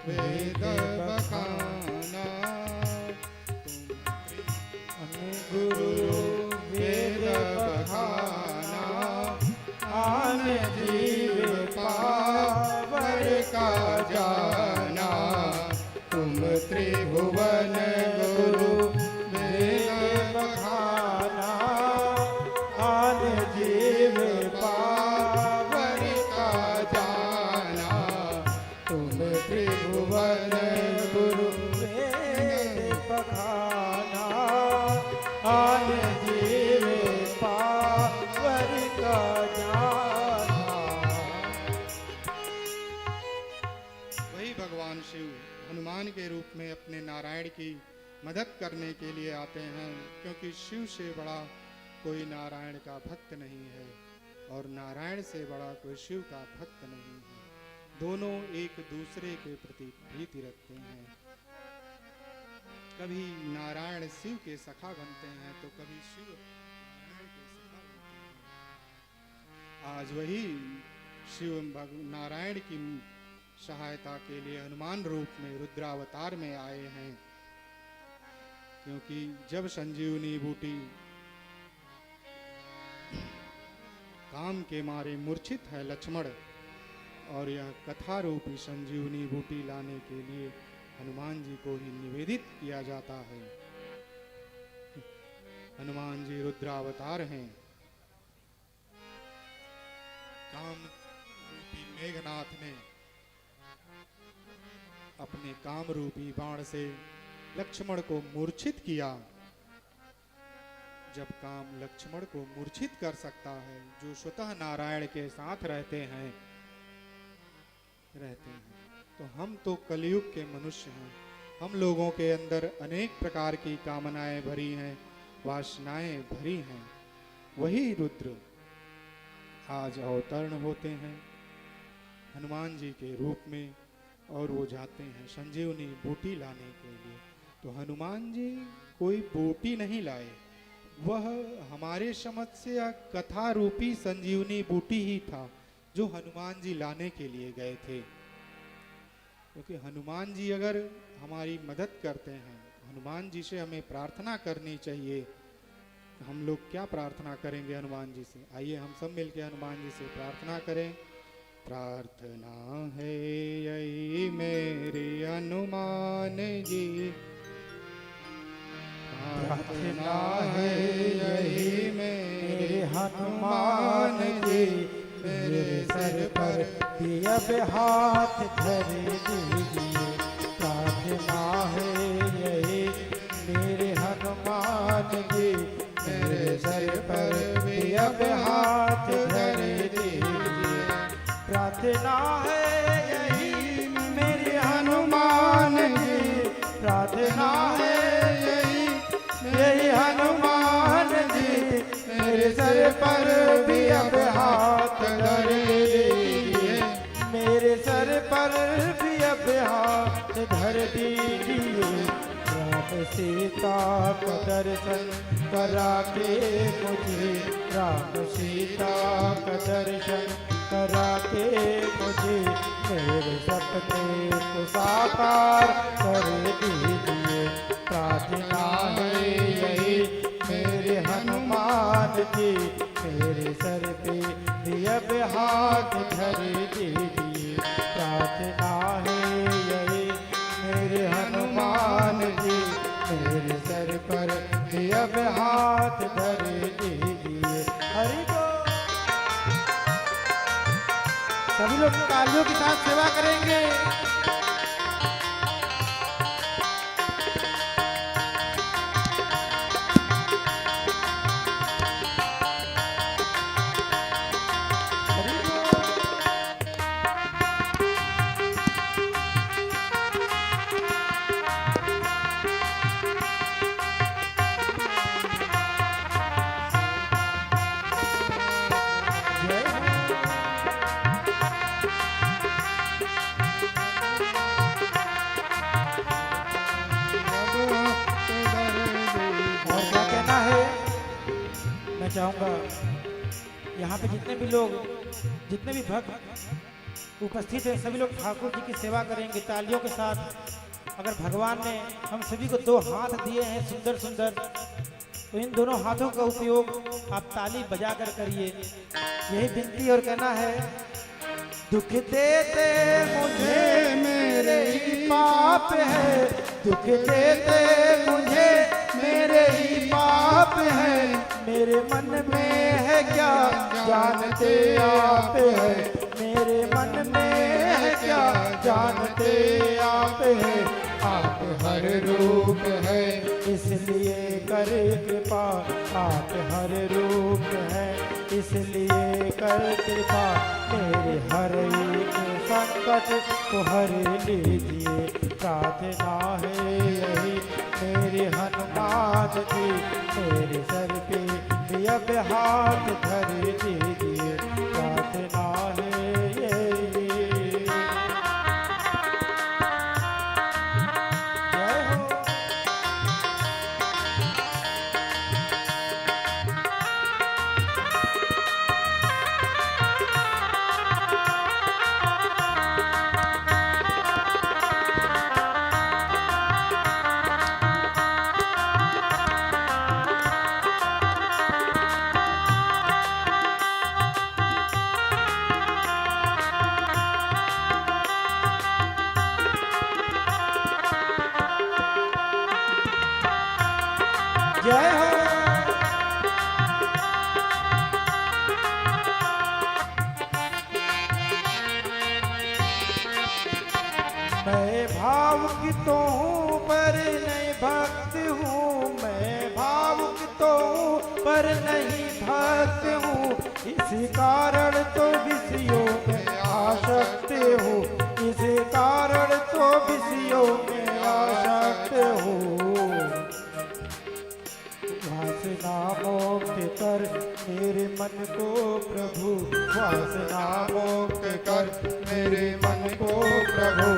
वेद बखाना, तुम गुरु वेद बखाना, आन जीव पावर का जाना। तुम त्रिभुवन गुरु वेद बखाना, आन जीव पावर का जाना। तुम त्रिभुवन गुरु वेद बखाना, आन जीव पावर का जाना। वही भगवान शिव हनुमान के रूप में अपने नारायण की मदद करने के लिए आते हैं, क्योंकि शिव से बड़ा कोई नारायण का भक्त नहीं है और नारायण से बड़ा कोई शिव का भक्त नहीं है। दोनों एक दूसरे के प्रति प्रीति रखते हैं। कभी नारायण शिव के सखा बनते हैं तो कभी शिव नारायण के सखा बनते हैं। आज वही शिव नारायण की सहायता के लिए हनुमान रूप में रुद्रावतार में आए हैं, क्योंकि जब संजीवनी बूटी काम के मारे मूर्छित है लक्ष्मण, और यह कथा रूपी संजीवनी बूटी लाने के लिए हनुमान जी को ही निवेदित किया जाता है। हनुमान जी रुद्रावतार हैं। काम रूपी मेघनाथ ने अपने काम रूपी बाण से लक्ष्मण को मूर्छित किया। जब काम लक्ष्मण को मूर्छित कर सकता है, जो स्वतः नारायण के साथ रहते हैं, तो हम तो कलयुग के मनुष्य हैं। हम लोगों के अंदर अनेक प्रकार की कामनाएं भरी हैं, वासनाएं भरी हैं। वही रुद्र आज अवतरण होते हैं हनुमान जी के रूप में, और वो जाते हैं संजीवनी बूटी लाने के लिए। तो हनुमान जी कोई बूटी नहीं लाए, वह हमारे समझ से यह कथा रूपी संजीवनी बूटी ही था जो हनुमान जी लाने के लिए गए थे। क्योंकि हनुमान जी अगर हमारी मदद करते हैं, हनुमान जी से हमें प्रार्थना करनी चाहिए। हम लोग क्या प्रार्थना करेंगे हनुमान जी से? आइए हम सब मिलकर हनुमान जी से प्रार्थना करें। प्रार्थना है यही मेरे हनुमान जी, प्रार्थना है यही मेरे हनुमान जी, मेरे सर पर भी अब हाथ धर दीजिए। प्रार्थना है यही मेरे हनुमान जी, मेरे सर पर भी अब हाथ धर दीजिए। प्रार्थना है यही मेरे हनुमान जी, प्रार्थना है यही हनुमान जी, मेरे सर पर भी अब हाथ धर दीजिए। मेरे सर पर भी अब हाथ धर दीजिए। राम सीता का दर्शन करा के मुझे, राम सीता का दर्शन करा के मुझे, मेरे सपने को साकार कर दीजिए। प्रार्थना है यही मेरे हनुमान जी, मेरे सर पे भी अब हाथ धर दीजिए। प्रार्थना है यही मेरे हनुमान जी, मेरे सर पर भी अब हाथ धर दीजिए। हरि बोल। सभी लोग तालियों के साथ सेवा करेंगे। मैं चाहूँगा यहाँ पे जितने भी लोग, जितने भी भक्त उपस्थित हैं, सभी लोग ठाकुर जी की सेवा करेंगे तालियों के साथ। अगर भगवान ने हम सभी को दो हाथ दिए हैं सुंदर सुंदर, तो इन दोनों हाथों का उपयोग आप ताली बजा कर करिए। यही विनती और कहना है। दुख देते मुझे मेरे ही पाप है, दुख देते मुझे मेरे ही पाप है, मेरे मन में है क्या जानते आप है, मेरे मन में है क्या जानते आप है। आप हर रूप है इसलिए कर कृपा, आप हर रूप है इसलिए कर कृपा, मेरे हर एक संकट को हर लीजिए। प्रार्थना है यही मेरे हनुमान जी, मेरे सर पे अब हाथ धर दीजिए। प्रार्थना है यही। जय हो। जय हो। मैं भावुक तो हूँ पर नहीं भक्त हूँ, मैं भावुक तो हूँ पर नहीं भक्त हूँ, इसी कारण तो विषयों में आसक्त हूँ, इसी कारण तो विषयों में आसक्त हूँ। वासना मुक्त कर मेरे मन को प्रभु, वासना मुक्त कर मेरे मन को प्रभु,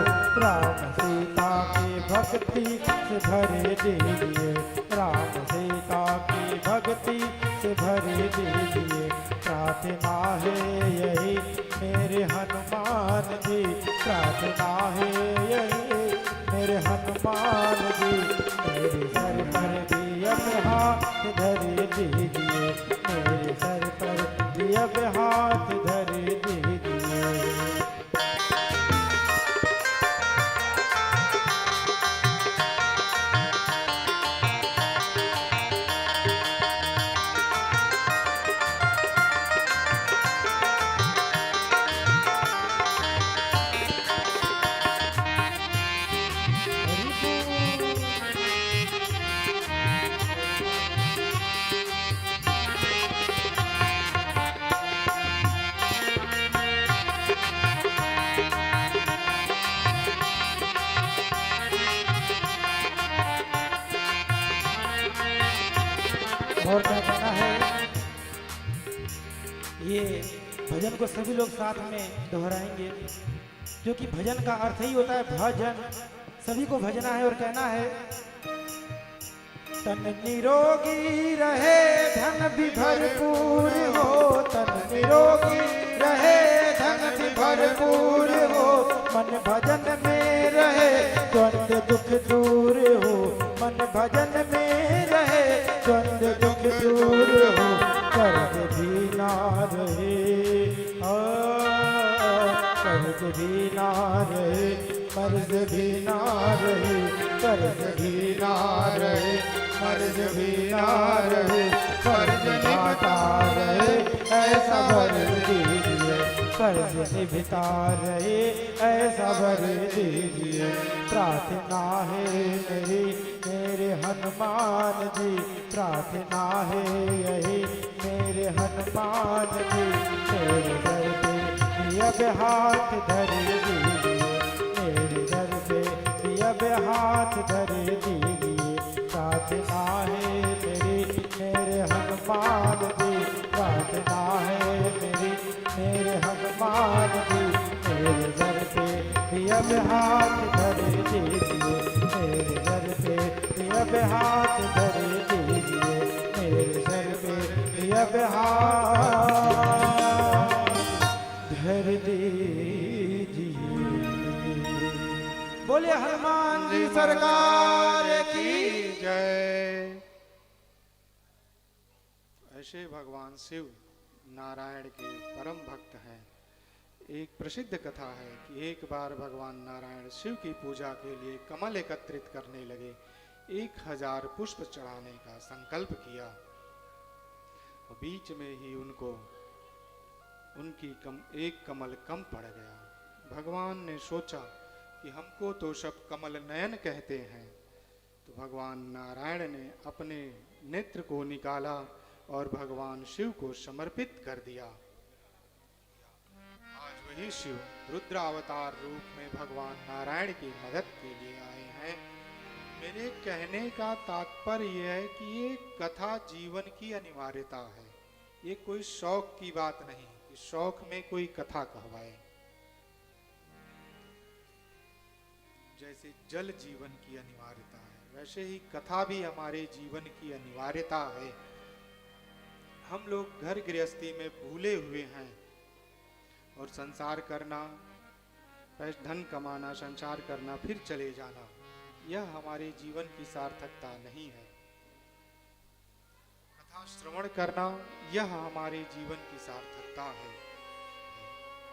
राम सीता की भक्ति से भरे दीजिए, राम सीता की भक्ति से भरे दीजिए। प्रार्थना है यही मेरे हनुमान जी, प्रार्थना है यही मेरे हनुमान जी, मेरे सर पर भी अब हाथ धर दीजिए, मेरे सर पर भी अब हाथ धर दीजिए। और क्या कहना है। ये भजन को सभी लोग साथ में दोहराएंगे, क्योंकि भजन का अर्थ ही होता है भजन। सभी को भजना है और कहना है। तन निरोगी रहे धन भी भरपूर हो, तन निरोगी रहे धन भी भरपूर हो, मन भजन में रहे द्वंद्व दुख दूर हो, मन भजन में रहे द्वंद्व दुख दूर हो, कर्ज भी ना रहे, कर्ज भी ना रहे, कर्ज भी ना रहे, कर्ज भी ना रहे, कर्ज भी ना रहे, कर्ज निभता रहे ऐसा वर दीजिए, कर्ज निभता रहे ऐसा वर दीजिए। प्रार्थना है मेरी मेरे हनुमान जी, प्रार्थना है यही मेरे हनुमान जी, मेरे दर पे अब हाथ धर दीजिए, मेरे दर पे अब हाथ धर दीजिए। प्रार्थना है मेरी मेरे हनुमान जी, प्रार्थना है मेरी मेरे हनुमान जी, मेरे दर पे अब हाथ धर दीजिए, मेरे दर पे अब हाथ धर दीजिए, मेरे सर पे अब अब हाथ धर दीजिए। बोले हनुमान जी सरकार की जय। ऐसे भगवान शिव नारायण के परम भक्त हैं। एक प्रसिद्ध कथा है कि एक बार भगवान नारायण शिव की पूजा के लिए कमल एकत्रित करने लगे। 1000 पुष्प चढ़ाने का संकल्प किया। बीच में ही उनको एक कमल कम पड़ गया। भगवान ने सोचा कि हमको तो सब कमल नयन कहते हैं, तो भगवान नारायण ने अपने नेत्र को निकाला और भगवान शिव को समर्पित कर दिया। आज वही शिव रुद्रावतार रूप में भगवान नारायण की मदद के लिए आए हैं। मेरे कहने का तात्पर्य यह है कि ये कथा जीवन की अनिवार्यता है। ये कोई शौक की बात नहीं कि शौक में कोई कथा कहवाए। जैसे जल जीवन की अनिवार्यता है, वैसे ही कथा भी हमारे जीवन की अनिवार्यता है। हम लोग घर गृहस्थी में भूले हुए हैं और संसार करना, धन कमाना, संसार करना, फिर चले जाना, यह हमारे जीवन की सार्थकता नहीं है। कथा श्रवण करना, यह हमारे जीवन की सार्थकता है,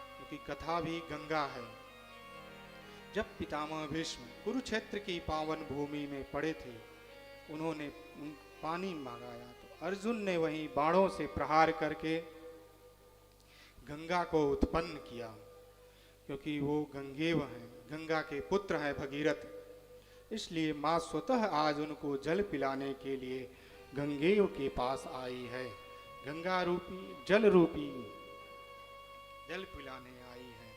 क्योंकि कथा भी गंगा है। जब पितामह भीष्म कुरुक्षेत्र की पावन भूमि में पड़े थे, उन्होंने पानी मांगाया तो अर्जुन ने वहीं बाणों से प्रहार करके गंगा को उत्पन्न किया, क्योंकि वो गंगेव हैं, गंगा के पुत्र हैं भगीरथ। इसलिए माँ स्वतः आज उनको जल पिलाने के लिए गंगेव के पास आई है। गंगा रूपी जल पिलाने आई है।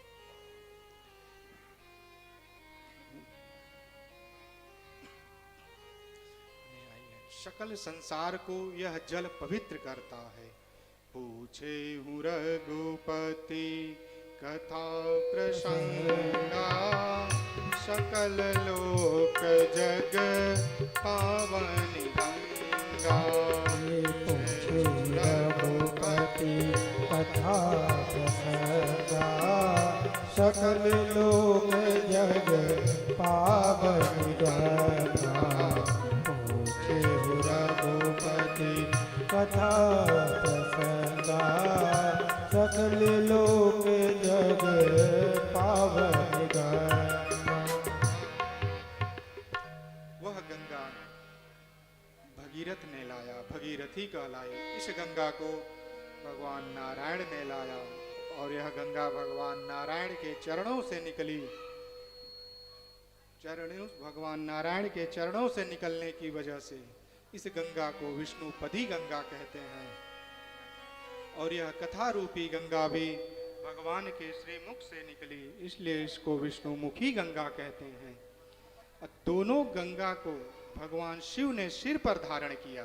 सकल संसार को यह जल पवित्र करता है। पूछे हूँ रघुपति कथा प्रसंगा, सकल लोक जग पावन गंगा। पूछे रघुपति कथा प्रसंगा, सकल लोक जग पावन गंगा। पूछे रघुपति कथा प्रसंगा, सकल लोक जग पावन गंगा। वह गंगा भगीरथ ने लाया, भगीरथी कहलाई। इस गंगा को भगवान नारायण ने लाया और यह गंगा भगवान नारायण के चरणों से निकली। भगवान नारायण के चरणों से निकलने की वजह से इस गंगा को विष्णुपदी गंगा कहते हैं। और यह कथा रूपी गंगा भी भगवान के श्रीमुख से निकली, इसलिए इसको विष्णुमुखी गंगा कहते हैं। दोनों गंगा को भगवान शिव ने सिर पर धारण किया।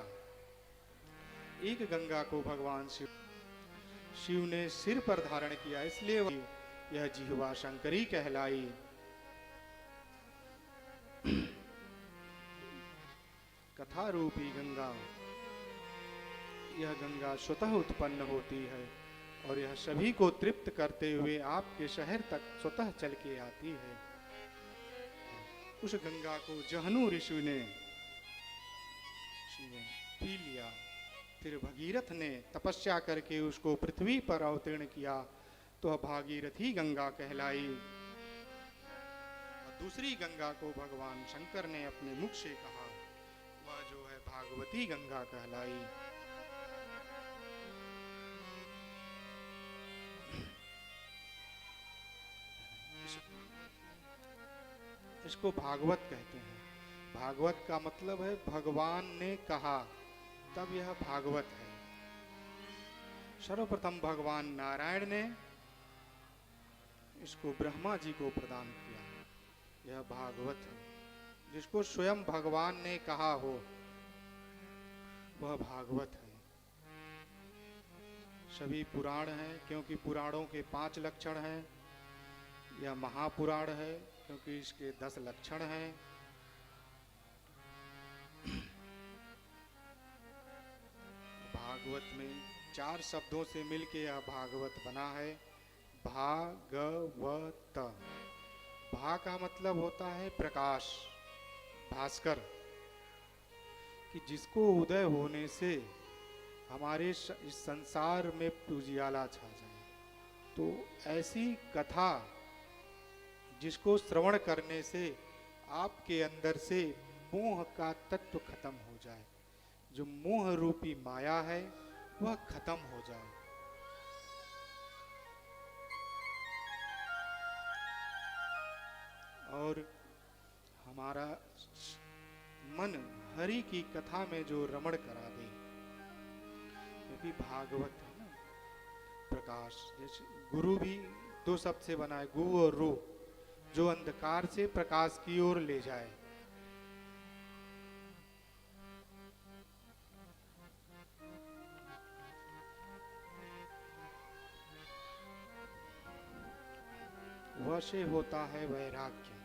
एक गंगा को भगवान शिव ने सिर पर धारण किया, इसलिए यह जिह्वा शंकरी कहलाई। कथा रूपी गंगा, यह गंगा स्वतः उत्पन्न होती है और यह सभी को तृप्त करते हुए आपके शहर तक स्वतः चल के आती है। उस गंगा को जहनु ऋषि ने पी लिया। फिर भगीरथ ने तपस्या करके उसको पृथ्वी पर अवतीर्ण किया, तो भागीरथी गंगा कहलाई। दूसरी गंगा को भगवान शंकर ने अपने मुख से कहा, वह जो है भागवती गंगा कहलाई। इसको भागवत कहते हैं। भागवत का मतलब है भगवान ने कहा, तब यह भागवत है। सर्वप्रथम भगवान नारायण ने इसको ब्रह्मा जी को प्रदान किया। यह भागवत है। जिसको स्वयं भगवान ने कहा हो वह भागवत है। सभी पुराण हैं, क्योंकि पुराणों के 5 लक्षण हैं। यह महापुराण है, क्योंकि इसके 10 लक्षण हैं। भागवत में 4 शब्दों से मिलके यह भागवत बना है। भागवत। भा का मतलब होता है प्रकाश, भास्कर, कि जिसको उदय होने से हमारे इस संसार में उजियाला छा जाए। तो ऐसी कथा जिसको श्रवण करने से आपके अंदर से मोह का तत्व खत्म हो जाए, जो मोह रूपी माया है वह खत्म हो जाए। और हमारा मन हरि की कथा में जो रमण करा दे, क्योंकि भागवत है ना प्रकाश। जैसे गुरु भी 2 शब्द से बना है, गु और रू, जो अंधकार से प्रकाश की ओर ले जाए। वह से होता है वैराग्य,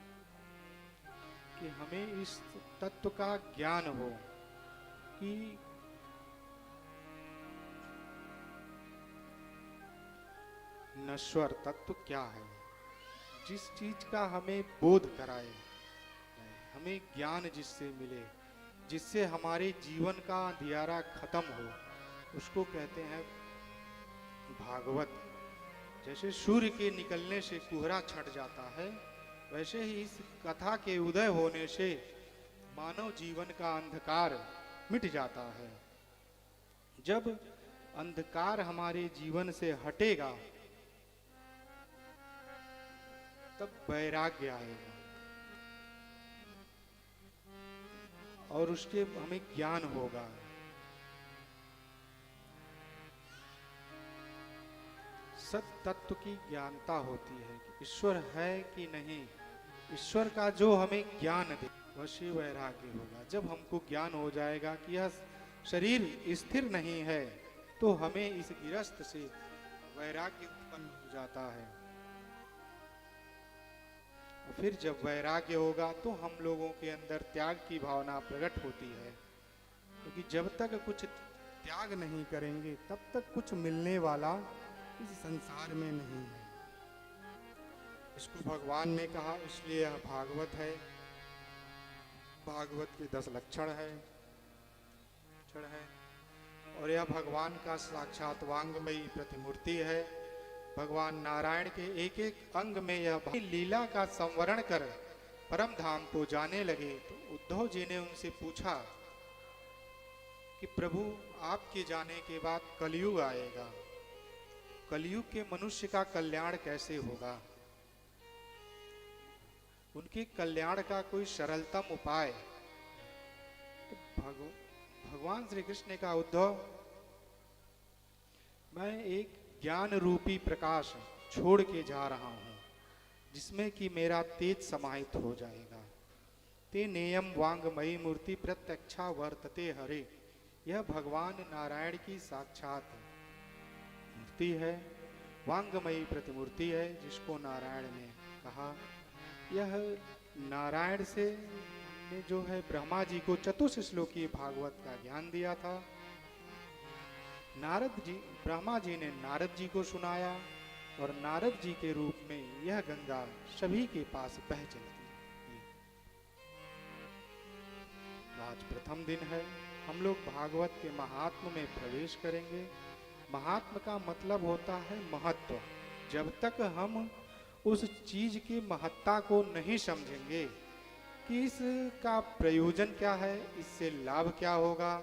कि हमें इस तत्व का ज्ञान हो कि नश्वर तत्व क्या है, जिस चीज का हमें बोध कराए, हमें ज्ञान जिससे मिले, जिससे हमारे जीवन का अंधियारा खत्म हो, उसको कहते हैं भागवत। जैसे सूर्य के निकलने से कोहरा छट जाता है, वैसे ही इस कथा के उदय होने से मानव जीवन का अंधकार मिट जाता है। जब अंधकार हमारे जीवन से हटेगा तब वैराग्य आएगा और उसके हमें ज्ञान होगा। सत तत्व की ज्ञानता होती है कि ईश्वर है कि नहीं, ईश्वर का जो हमें ज्ञान दे वह से वैराग्य होगा। जब हमको ज्ञान हो जाएगा कि यह शरीर स्थिर नहीं है, तो हमें इस गिरस्त से वैराग्य उत्पन्न हो जाता है। फिर जब वैराग्य होगा तो हम लोगों के अंदर त्याग की भावना प्रकट होती है, क्योंकि जब तक कुछ त्याग नहीं करेंगे तब तक कुछ मिलने वाला इस संसार में नहीं है। इसको भगवान ने कहा, इसलिए यह भागवत है। भागवत के 10 लक्षण है और यह भगवान का साक्षात वांगमयी प्रतिमूर्ति है। भगवान नारायण के एक एक अंग में यह लीला का संवरण कर परम धाम को जाने लगे। तो उद्धव जी ने उनसे पूछा कि प्रभु आपके जाने के बाद कलयुग आएगा, कलयुग के मनुष्य का कल्याण कैसे होगा? उनके कल्याण का कोई सरलतम उपाय? तो भगवान श्री कृष्ण ने कहा, उद्धव मैं एक ज्ञान रूपी प्रकाश छोड़ के जा रहा हूं, जिसमें कि मेरा तेज समाहित हो जाएगा। ते नेयम वांगमयी मूर्ति प्रत्यक्षा वर्तते हरे। यह भगवान नारायण की साक्षात मूर्ति है, वांगमयी प्रतिमूर्ति है, जिसको नारायण ने कहा। यह नारायण से ने जो है ब्रह्मा जी को चतुश्लोकी भागवत का ज्ञान दिया था। नारद जी, ब्रह्मा जी ने नारद जी को सुनाया और नारद जी के रूप में यह गंगा सभी के पास बह चलती है। आज प्रथम दिन है, हम लोग भागवत के महात्म में प्रवेश करेंगे। महात्म का मतलब होता है महत्व। जब तक हम उस चीज की महत्ता को नहीं समझेंगे कि इसका प्रयोजन क्या है, इससे लाभ क्या होगा,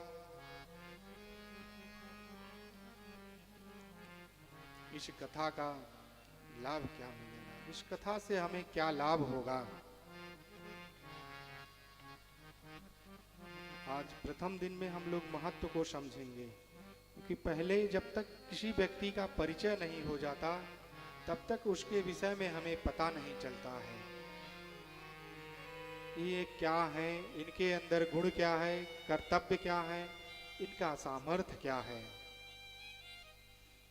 इस कथा का लाभ क्या मिलेगा, इस कथा से हमें क्या लाभ होगा, आज प्रथम दिन में हम लोग महत्व को समझेंगे। क्योंकि पहले जब तक किसी व्यक्ति का परिचय नहीं हो जाता तब तक उसके विषय में हमें पता नहीं चलता है ये क्या है, इनके अंदर गुण क्या है, कर्तव्य क्या है, इनका सामर्थ्य क्या है।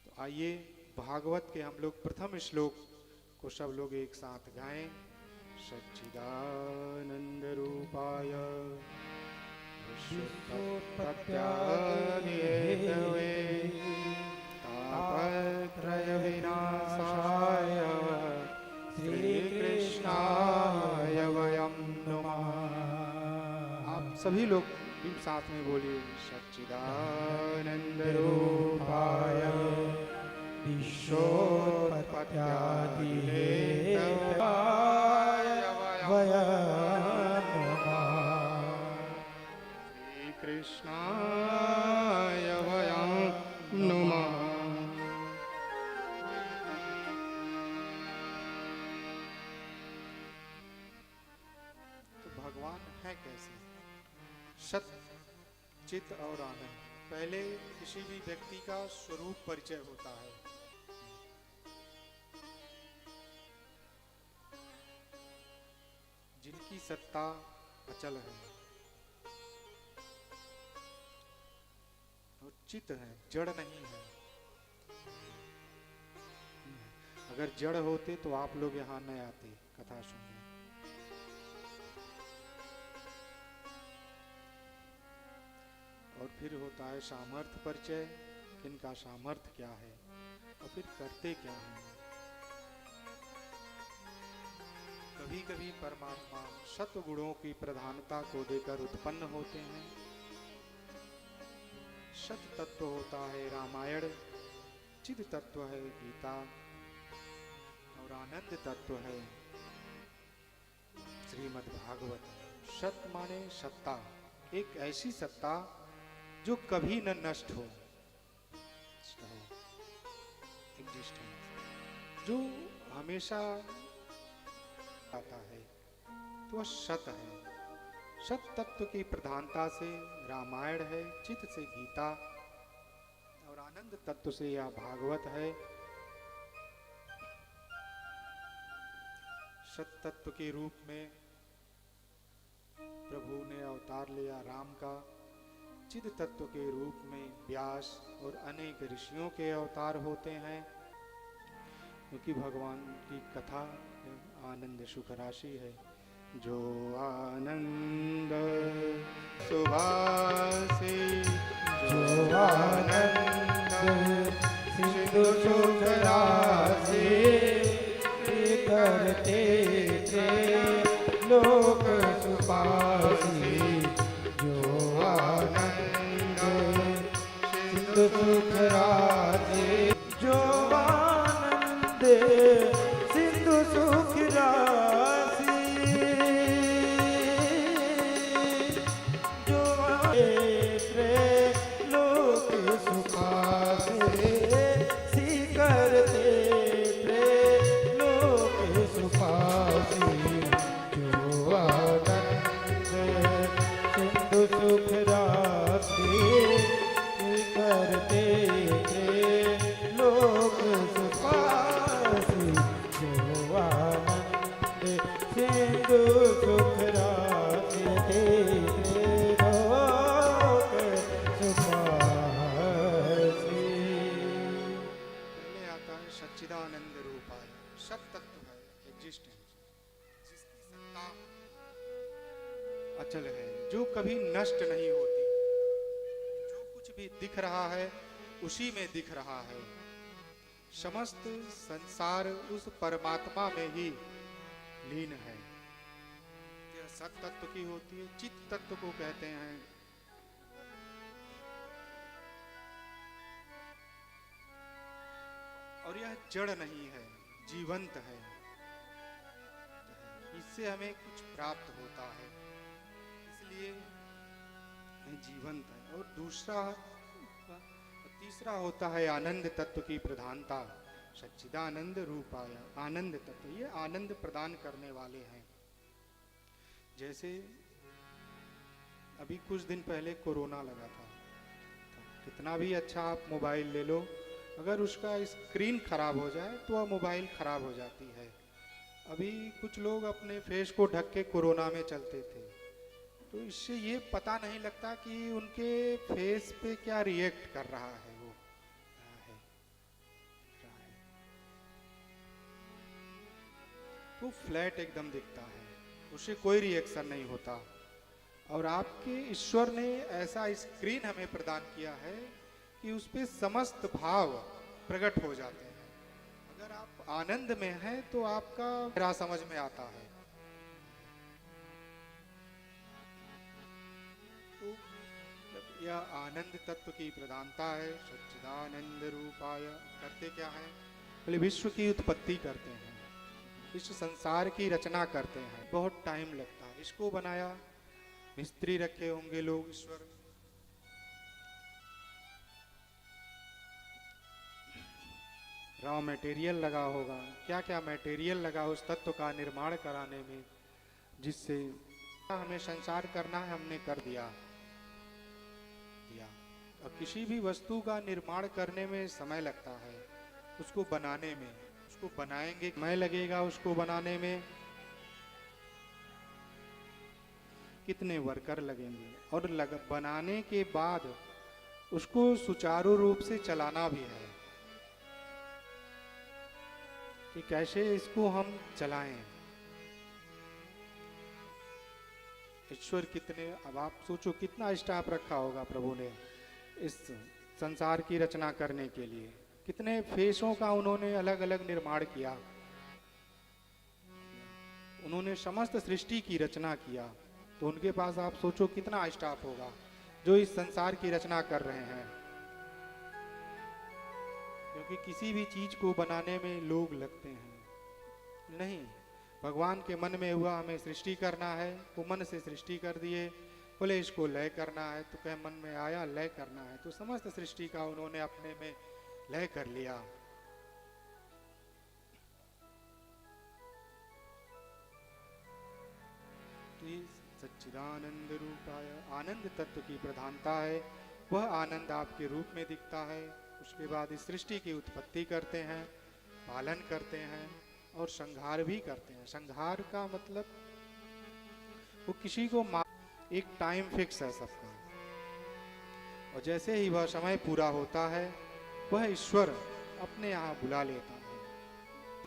तो आइए भागवत के हम लोग प्रथम श्लोक को सब लोग एक साथ गाएं। सच्चिदानंद रूपाय विश्वोत्पत्त्यादि हेतवे विनाशाय श्रीकृष्णाय वयं नमः। आप सभी लोग भी साथ में बोलिए सच्चिदानंद रूपाय विश्वोत्पत्त्यादिहेतवे वयं नमः। श्रीकृष्णाय वयं नमः। तो भगवान है कैसे? सत, चित और आनंद। पहले किसी भी व्यक्ति का स्वरूप परिचय होता है। जिनकी सत्ता अचल है और चित है, जड़ नहीं है। अगर जड़ होते तो आप लोग यहाँ न आते कथा सुनने। और फिर होता है सामर्थ्य परिचय, किनका सामर्थ्य क्या है और फिर करते क्या हैं। कभी कभी परमात्मा सत्व गुणों की प्रधानता को देकर उत्पन्न होते हैं। सत तत्व होता है रामायण, चिद तत्व है गीता और आनंद तत्व है श्रीमद् भागवत। सत माने सत्ता, एक ऐसी सत्ता जो कभी न नष्ट हो, एग्जिस्टेंस, जो हमेशा आता है, तो वह सत है। सत तत्व की प्रधानता से रामायण है, चित से गीता और आनंद तत्व से यह भागवत है। सत तत्व के रूप में प्रभु ने अवतार लिया राम का, चिद तत्व के रूप में व्यास और अनेक ऋषियों के अवतार होते हैं, क्योंकि भगवान की कथा आनंद सुख राशि है। जो आनंद सुभाषी, जो आनंद सिंधु सुख राशि, करते थे लोक सुपासी। जो आनंद सिंधु सुख राशि, जो आनंद सिंधु सुख राशि, जो लोक सुपासी, सी करते लोक सुपासी। जो आनंद सिंधु सुख राशि, करते थे लोक सुपासी। जो आनंद सिंधु सुख राशि, लोक सुपासी। पहले आता है सच्चिदानंद रूपाय, सत तत्व है, एग्जिस्टेंस, जिसकी सत्ता अचल है, जो कभी नष्ट नहीं होती। जो कुछ भी दिख रहा है उसी में दिख रहा है। समस्त संसार उस परमात्मा में ही लीन है। यह सत तत्व की होती है, चित तत्व को कहते हैं। और यह जड़ नहीं है, जीवंत है। इससे हमें कुछ प्राप्त होता है, इसलिए जीवंत है। और तीसरा होता है आनंद तत्व की प्रधानता, सच्चिदानंद रूपाय, आनंद तत्व। ये आनंद प्रदान करने वाले हैं। जैसे अभी कुछ दिन पहले कोरोना लगा था, कितना भी अच्छा आप मोबाइल ले लो, अगर उसका स्क्रीन खराब हो जाए तो वह मोबाइल खराब हो जाती है। अभी कुछ लोग अपने फेस को ढक के कोरोना में चलते थे, तो इससे ये पता नहीं लगता कि उनके फेस पे क्या रिएक्ट कर रहा है। वो तो फ्लैट एकदम दिखता है, उससे कोई रिएक्शन नहीं होता। और आपके ईश्वर ने ऐसा स्क्रीन हमें प्रदान किया है कि उस पे समस्त भाव प्रकट हो जाते हैं। अगर आप आनंद में हैं तो आपका मेरा समझ में आता है। तो जब यह आनंद तत्व की प्रधानता है, सच्चिदानंद रूपाय, करते क्या है? बोले विश्व की उत्पत्ति करते हैं, इस संसार की रचना करते हैं। बहुत टाइम लगता है, इसको बनाया, मिस्त्री रखे होंगे लोग, ईश्वर रॉ मटेरियल लगा होगा, क्या क्या मटेरियल लगा उस तत्व का निर्माण कराने में, जिससे हमें संसार करना है, हमने कर दिया। और किसी भी वस्तु का निर्माण करने में समय लगता है, उसको बनाने में, उसको बनाएंगे समय लगेगा, उसको बनाने में कितने वर्कर लगेंगे, और बनाने के बाद उसको सुचारू रूप से चलाना भी है कि कैसे इसको हम चलाएं। ईश्वर कितने, अब आप सोचो कितना स्टाफ रखा होगा प्रभु ने इस संसार की रचना करने के लिए, कितने फेसों का उन्होंने अलग अलग निर्माण किया, उन्होंने समस्त सृष्टि की रचना किया। तो उनके पास आप सोचो कितना स्टाफ होगा जो इस संसार की रचना कर रहे हैं। क्योंकि किसी भी चीज को बनाने में लोग लगते हैं नहीं, भगवान के मन में हुआ हमें सृष्टि करना है, वो मन से सृष्टि कर दिए। बोले इसको लय करना है, तो कह मन में आया लय करना है, तो समस्त सृष्टि का उन्होंने अपने में लय कर लिया। तो सच्चिदानंद रूपाय, आनंद तत्व की प्रधानता है, वह आनंद आपके रूप में दिखता है। उसके बाद इस सृष्टि की उत्पत्ति करते हैं, पालन करते हैं और संहार भी करते हैं। संहार का मतलब वो किसी को एक टाइम फिक्स है सबका, और जैसे ही वह समय पूरा होता है वह ईश्वर अपने यहाँ बुला लेता है,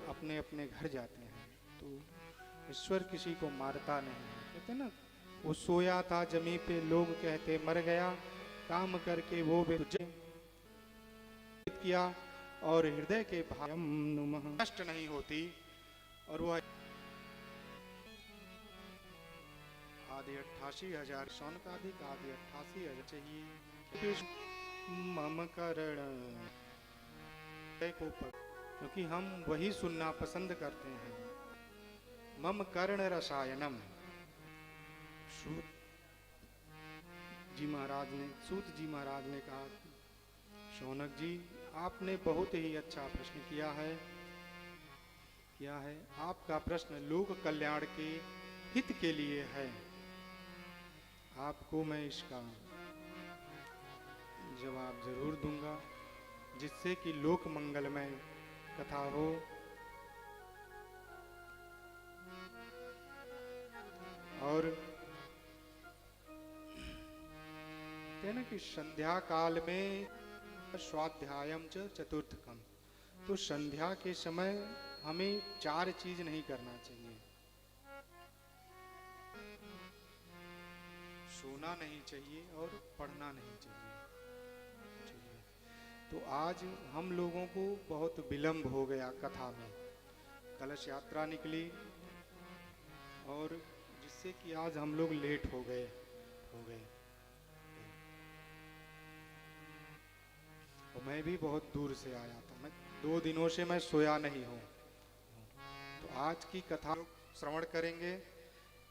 अपने अपने घर जाते हैं। तो ईश्वर किसी को मारता नहीं है। कहते ना, वो सोया था जमी पे, लोग कहते मर गया, काम करके वो भी तुझे किया, और हृदय के भाव कष्ट नहीं होती। और वह आदि 88,000 शौनकादिक आदि 88,000 चाहिए मम करण, क्योंकि हम वही सुनना पसंद करते हैं। मम कर्ण रसायनम, सूत जी महाराज ने कहा, शौनक जी आपने बहुत ही अच्छा प्रश्न किया है। आपका प्रश्न लोक कल्याण के हित के लिए है। आपको मैं इसका जवाब जरूर दूंगा, जिससे कि लोक मंगलमय कथा हो। और कहते ना कि संध्या काल में स्वाध्यायम च चतुर्थकम, तो संध्या के समय हमें 4 चीज नहीं करना चाहिए। सोना नहीं चाहिए और पढ़ना नहीं चाहिए। तो आज हम लोगों को बहुत विलंब हो गया कथा में, कलश यात्रा निकली और जिससे कि आज हम लोग लेट हो गए। और मैं भी बहुत दूर से आया था, मैं 2 दिनों से मैं सोया नहीं हूँ। तो आज की कथा श्रवण करेंगे,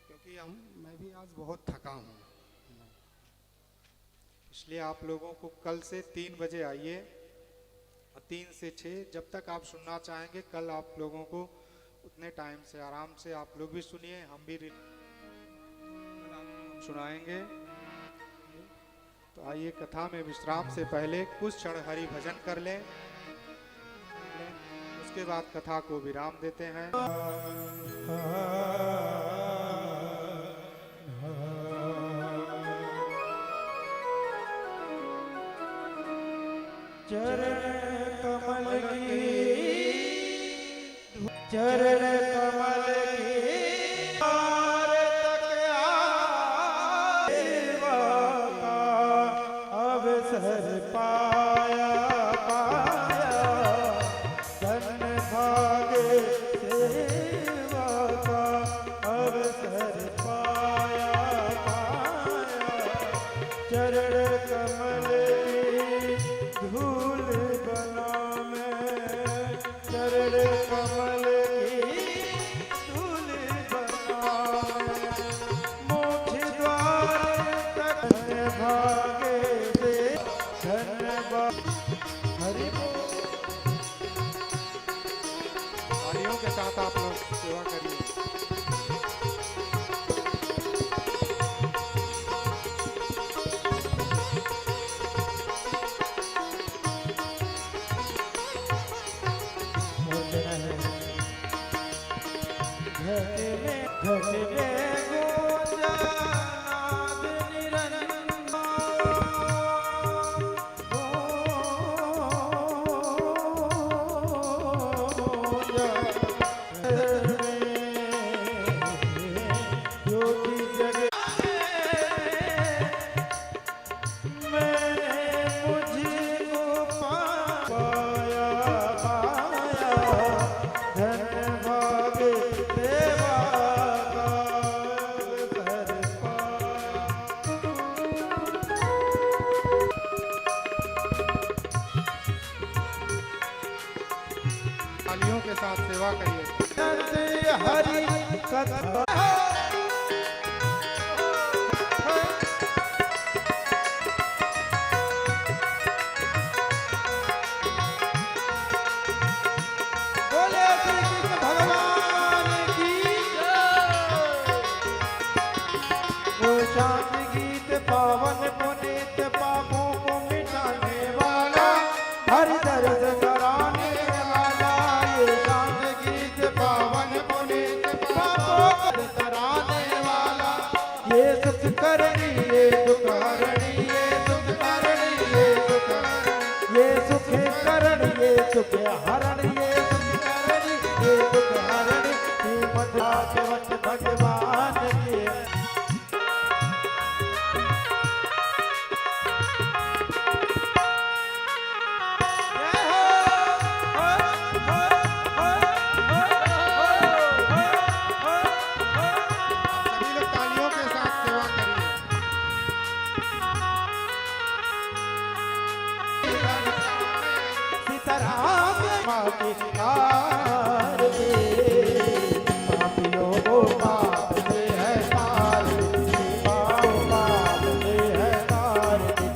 क्योंकि मैं भी आज बहुत थका हूँ। इसलिए आप लोगों को कल से 3 बजे आइए, और 3 से 6 जब तक आप सुनना चाहेंगे, कल आप लोगों को उतने टाइम से आराम से आप लोग भी सुनिए, हम भी सुनाएंगे। तो आइए कथा में विश्राम से पहले कुछ क्षण हरि भजन कर लें, उसके बाद कथा को विराम देते हैं। चरण कमल की पार तक सेवा का अवसर पाया धन जग मैंने मुझको पाया पाया धन भाग देवा का घर पाया। तालियों के साथ सेवा करिए। हरि कथा बोले श्री कृष्ण भगवान की वो शांति गीत पावन पुनीत पापों को मिटाने वाला हरि दर्द कराने वाला ये शांति गीत पावन पुनीत पापों को कराने वाला ये सुख करनी ये दुख हरणी ये सुख करनी ये सुख हरणी ये सुख करनी ये सुख हरण ये सुख करनी ये दुख हरणी श्रीमद् भागवत भगवान की सभी लोग तालियों के साथ सेवा करिए। सीताराम माँ की आरती पापियों को पाप से है तारती पापों पाप से है तारती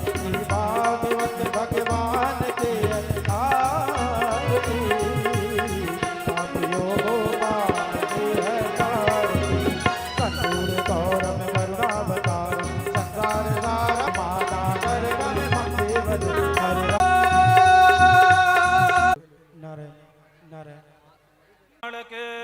भागवत भगवान के है आरती पापियों को पाप से है तारती कपूर गौरम वरुणावतारम संसार सार माता गर्भम मंदेव हरे नारायण नारायण के